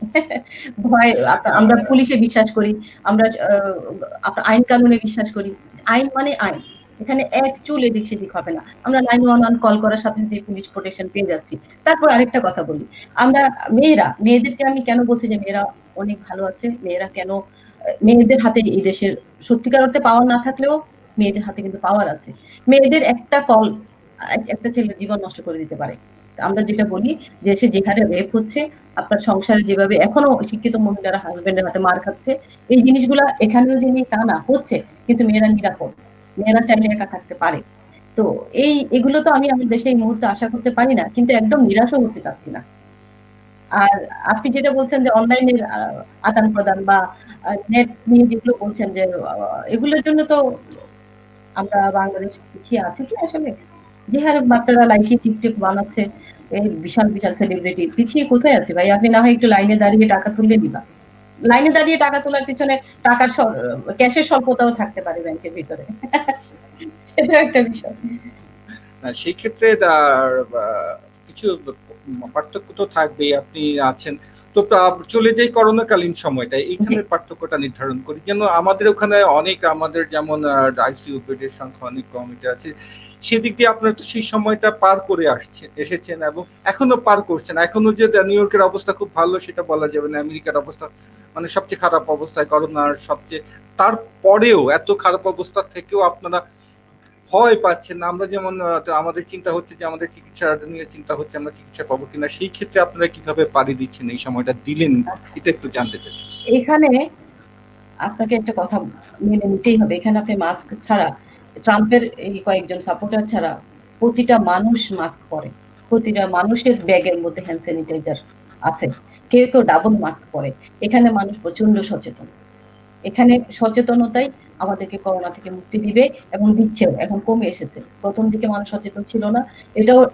ভয়, আমরা পুলিশে বিশ্বাস করি, আমরা আইন কানুনে বিশ্বাস করি। আইন মানে আইন, এখানে এক চুল এদিক সেদিক হবে না। আমরা 911 কল করার সাথে সাথে পুলিশ প্রোটেকশন পেয়ে যাচ্ছি। তারপর আরেকটা কথা বলি, আমরা মেয়েদেরকে আমি কেন বলছি যে মেয়েরা অনেক ভালো আছে, মেয়েরা কেন, মেয়েদের হাতে এই দেশের সত্যিকার অর্থে পাওয়ার না থাকলেও মেয়েদের হাতে কিন্তু পাওয়ার আছে। মেয়েদের একটা কল একটা ছেলের জীবন নষ্ট করে দিতে পারে। আমরা যেটা বলি, দেশে যে হারে রেপ হচ্ছে, আপনার সংসারে যেভাবে এখনো শিক্ষিত মহিলারা হাজবেন্ডের হাতে মার খাচ্ছে, এই জিনিসগুলা এখানেও যে নেই তা না, হচ্ছে, কিন্তু মেয়েরা নিরাপদ, মেয়েরা চাইলে একা থাকতে পারে। তো এগুলো তো আমি আমার দেশে এই মুহূর্তে আশা করতে পারি না, কিন্তু একদম নিরাশও হতে চাচ্ছি না। আর আপনি যেটা বলছেন যে অনলাইনের আদান প্রদান বা নেট নিয়ে যেগুলো বলছেন যে এগুলোর জন্য তো আমরা বাংলাদেশ পিছিয়ে আছি কি আসলে? যে হারে বাচ্চারা লাইকি টিকটক বানাচ্ছে, এই বিশাল বিশাল সেলিব্রিটি, পিছিয়ে কোথায় আছে ভাই? আপনি না হয় একটু লাইনে দাঁড়িয়ে টাকা তুললে দিবা। লাইনে দাঁড়িয়ে টাকা তোলার পিছনে টাকার ক্যাশের স্বল্পতাও থাকতে পারে ব্যাংকের ভিতরে। সেটাও একটা বিষয়। সেই ক্ষেত্রে কিছু পার্থক্য তো থাকবেই। আপনি আছেন তো, চলে যাই করোনাকালীন সময়টা, এইখানের পার্থক্যটা নির্ধারণ করি। যেন আমাদের ওখানে অনেক, আমাদের যেমন আইসিইউ বেডের সংখ্যা অনেক কম আছে, সেদিক দিয়ে আপনারা তো সেই সময়টা পার করে এসেছেন এবং এখনো পার করছেন। এখনো যে নিউ ইয়র্কের অবস্থা খুব ভালো সেটা বলা যাবে না, আমেরিকার অবস্থা মানে সবচেয়ে খারাপ অবস্থায়, করোনার সবচেয়ে, তারপরেও এত খারাপ অবস্থা থেকেও আপনারা ভয় পাচ্ছেন না। আমরা যেমন আমাদের চিন্তা হচ্ছে যে আমাদের চিকিৎসা নিয়ে চিন্তা হচ্ছে আমরা চিকিৎসা পাবো কিনা, সেই ক্ষেত্রে আপনারা কিভাবে পাড়ি দিচ্ছেন, এই সময়টা দিলেন, এটা একটু জানতে চাচ্ছি। এখানে আপনাকে একটা কথা মেনে নিতেই হবে, এখানে আপনি মাস্ক ছাড়া, ট্রাম্পের এই কয়েকজন সাপোর্টার ছাড়া প্রতিটা মানুষ মাস্ক পরে, প্রতিটা মানুষের ব্যাগের মধ্যে হ্যান্ড স্যানিটাইজার আছে, কেউ কেউ ডাবল মাস্ক পরে। এখানে মানুষ প্রচন্ড সচেতন, এখানে সচেতনতাই আমাদেরকে করোনা থেকে মুক্তি দিবে এবং দিচ্ছেও, এখন কমে এসেছে। প্রথম দিকে মানুষ সচেতন ছিল না,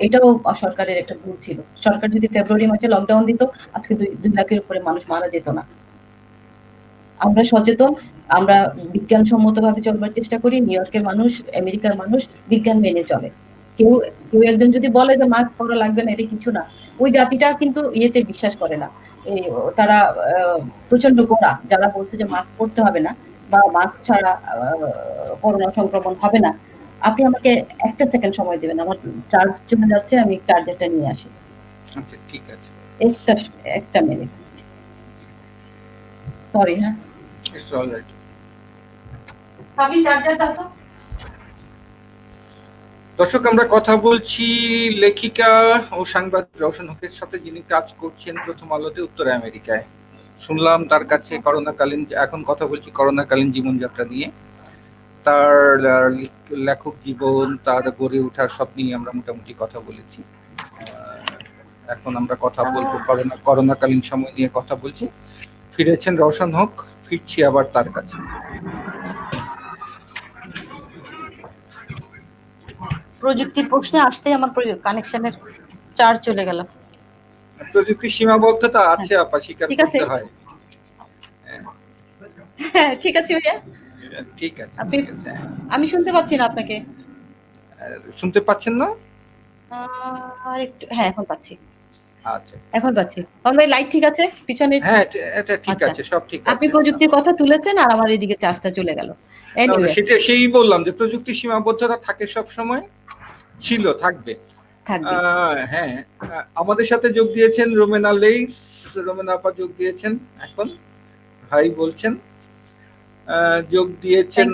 এটাও সরকারের একটা ভুল ছিল। সরকার যদি ফেব্রুয়ারি মাসে লকডাউন দিত, আজকে 2 লাখের উপরে মানুষ মারা যেত না। আমরা সচেতন, আমরা বিজ্ঞানসম্মতভাবে চলবার চেষ্টা করি। নিউ ইয়র্কের মানুষ, আমেরিকার মানুষ বিজ্ঞান মেনে চলে। কেউ একজন যদি বলে যে মাস্ক পরা লাগবে না, এটা কিছু না, ওই জাতিটা কিন্তু ইয়েতে বিশ্বাস করে না। তারা প্রচন্ড গোঁড়া, যারা বলছে যে মাস্ক পরতে হবে না বা মাস্ক ছাড়া করোনা সংক্রমণ হবে না। আপনি আমাকে 1 সেকেন্ড সময় দেবেন, আমার চার্জ চলে যাচ্ছে, আমি চার্জারটা নিয়ে আসি। আচ্ছা, ঠিক আছে। একটা মিনিট, সরি। হ্যাঁ, ইটস অলরাইট। সাবি চার্জার দাও তো। দর্শক, আমরা কথা বলছি লেখিকা ও সাংবাদিক রওশন হকের সাথে, যিনি কাজ করছেন প্রথম আলোতে উত্তর আমেরিকায়। শুনলাম তার কাছে করোনাকালীন, এখন কথা বলছি করোনাকালীন জীবনযাত্রা নিয়ে, তার লেখক জীবন, তার গড়ে ওঠার সব নিয়ে আমরা মোটামুটি কথা বলেছি। এখন আমরা কথা বলবো করোনাকালীন সময় নিয়ে কথা বলছি। ফিরেছেন রওশন হক, ফিরছি আবার তার কাছে। প্রযুক্তির প্রশ্নে আসতেই আমার কানেকশনের চার্জ চলে গেল। প্রযুক্তির সীমাবদ্ধতা আছে আপা, স্বীকার করতে হয়। হ্যাঁ, ঠিক আছে ভাইয়া, ঠিক আছে। আমি শুনতে পাচ্ছি না আপনাকে। শুনতে পাচ্ছেন না? আর একটু, হ্যাঁ এখন পাচ্ছি। আচ্ছা, এখন পাচ্ছি। ভাই লাইট ঠিক আছে পিছনে? হ্যাঁ, এটা ঠিক আছে, সব ঠিক আছে। আপনি প্রযুক্তির কথা তুলেছেন আর আমার এদিকে চার্জটা চলে গেল। সেটা সেই বললাম যে প্রযুক্তির সীমাবদ্ধতা থাকে, সব সময় ছিল, থাকবে। হ্যাঁ, আমাদের সাথে যোগ দিয়েছেন রোমেনা লেইস, রোমেনা আপা যোগ দিয়েছেন, এখন ভাই বলছেন। যোগ দিয়েছেন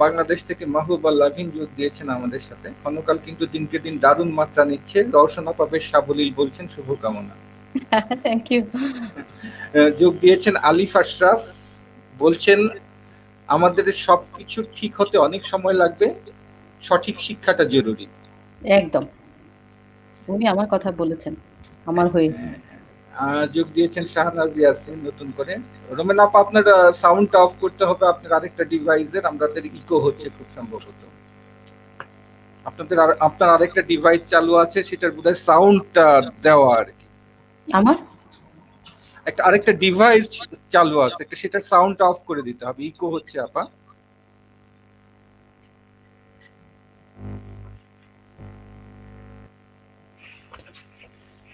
বাংলাদেশ থেকে মাহবুবা লাভিন, যোগ দিয়েছেন আমাদের সাথে। ক্ষণকাল কিন্তু দিনকে দিন দারুণ মাত্রা নিচ্ছে। রওশন আপা বেশ সাবলীল বলছেন, শুভকামনা। Thank you. যোগ দিয়েছেন আলিফ আশরাফ, বলছেন আমাদের সবকিছু ঠিক হতে অনেক সময় লাগবে, সঠিক শিক্ষাটা জরুরি। একদম, উনি আমার কথা বলেছেন আমার হয়ে। যোগ দিয়েছেন শাহনাজ ইয়াসমিন নতুন করে। রোমেন আপা, আপনার সাউন্ডটা অফ করতে হবে আপনার আরেকটা ডিভাইসের, আমাদের ইকো হচ্ছে খুব সম্ভবত। আপনার আরেকটা ডিভাইস চালু আছে, সেটার বোধহয় সাউন্ডটা দেওয়া আর কি। আমার আরেকটা ডিভাইস চালু আছে, সেটার সাউন্ডটা অফ করে দিতে হবে, ইকো হচ্ছে আপা।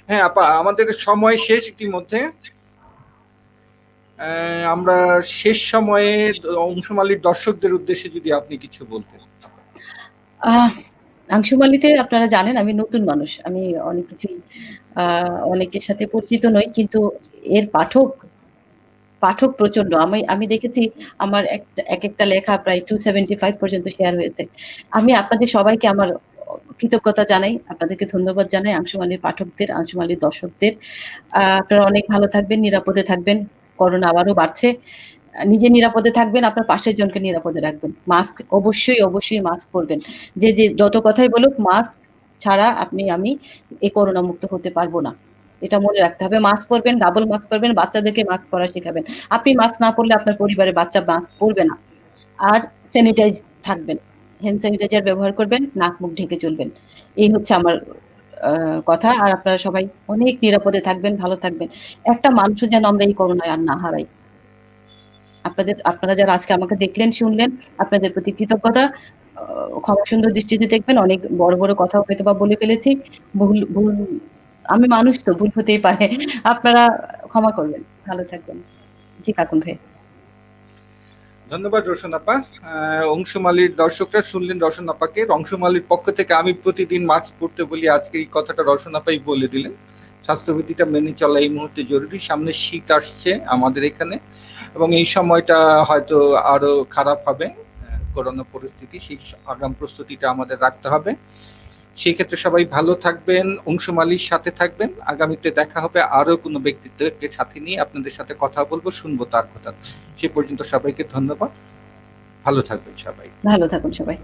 হ্যাঁ আপা, আমাদের সময় শেষ ইতিমধ্যে। আমরা শেষ সময়ে অংশমালীর দর্শকদের উদ্দেশ্যে যদি আপনি কিছু বলতেন। অংশমালীতে আপনারা জানেন আমি নতুন মানুষ, আমি অনেক কিছুই অনেকের সাথে পরিচিত নই, কিন্তু এর পাঠক প্রচন্ড। আমি দেখেছি আমার এক একটা লেখা প্রায় 275 পর্যন্ত শেয়ার হয়েছে। আমি আপনাদের সবাইকে আমার কৃতজ্ঞতা জানাই, আপনাদেরকে ধন্যবাদ জানাই, অংশমালীর পাঠকদের, অংশমালীর দর্শকদের। আপনারা অনেক ভালো থাকবেন, নিরাপদে থাকবেন। করোনা আবারও বাড়ছে, নিজে নিরাপদে থাকবেন, আপনার পাশের জনকে নিরাপদে রাখবেন। মাস্ক অবশ্যই মাস্ক পরবেন। যে যত কথাই বলুক, মাস্ক ছাড়া আমি এই করোনা মুক্ত হতে পারবো না, এটা মনে রাখতে হবে। মাস্ক পরবেন, ডাবল মাস্ক পরবেন, বাচ্চাদেরকে মাস্ক পরা শেখাবেন। আপনি মাস্ক না পরলে আপনার পরিবারের বাচ্চা মাস্ক পরবে না। আর স্যানিটাইজ থাকবেন, হ্যান্ড স্যানিটাইজার ব্যবহার করবেন, নাক মুখ ঢেকে চলবেন। এই হচ্ছে আমার কথা। আর আপনারা সবাই অনেক নিরাপদে থাকবেন, ভালো থাকবেন। একটা মানুষও যেন আমরা এই করোনায় আর না হারাই। আপনারা যারা আজকে আমাকে দেখলেন, শুনলেন, আপনাদের প্রতি কৃতজ্ঞতা। ক্ষমা সুন্দর দৃষ্টিতে দেখবেন। অনেক বড় কথা হয়তো বা বলে ফেলেছি। ভুল আমি মানুষ তো, ভুল হতেই পারে। আপনারা ক্ষমা করবেন, ভালো থাকবেন। জি কাকুন ভাই। ধন্যবাদ রওশন আপা। অংশুমালীর দর্শকরা শুনলেন রওশন আপাকে। অংশুমালীর পক্ষ থেকে আমি প্রতিদিন মাস্ক পরতে বলি, আজকে এই কথাটা রওশন আপাই বলে দিলেন। স্বাস্থ্যবিধিটা মেনে চলা এই মুহূর্তে জরুরি। সামনে শীত আসছে আমাদের এখানে, এবং এই সময়টা হয়তো আরো খারাপ হবে করোনা পরিস্থিতি, সেই আগাম প্রস্তুতিটা আমাদের রাখতে হবে। সেই ক্ষেত্রে সবাই ভালো থাকবেন, অংশুমালীর সাথে থাকবেন। আগামীতে দেখা হবে আরো কোনো ব্যক্তিত্বকে সাথে নিয়ে, আপনাদের সাথে কথা বলবো, শুনবো তার কথা। সে পর্যন্ত সবাইকে ধন্যবাদ, ভালো থাকবেন সবাই। ভালো থাকুন সবাই।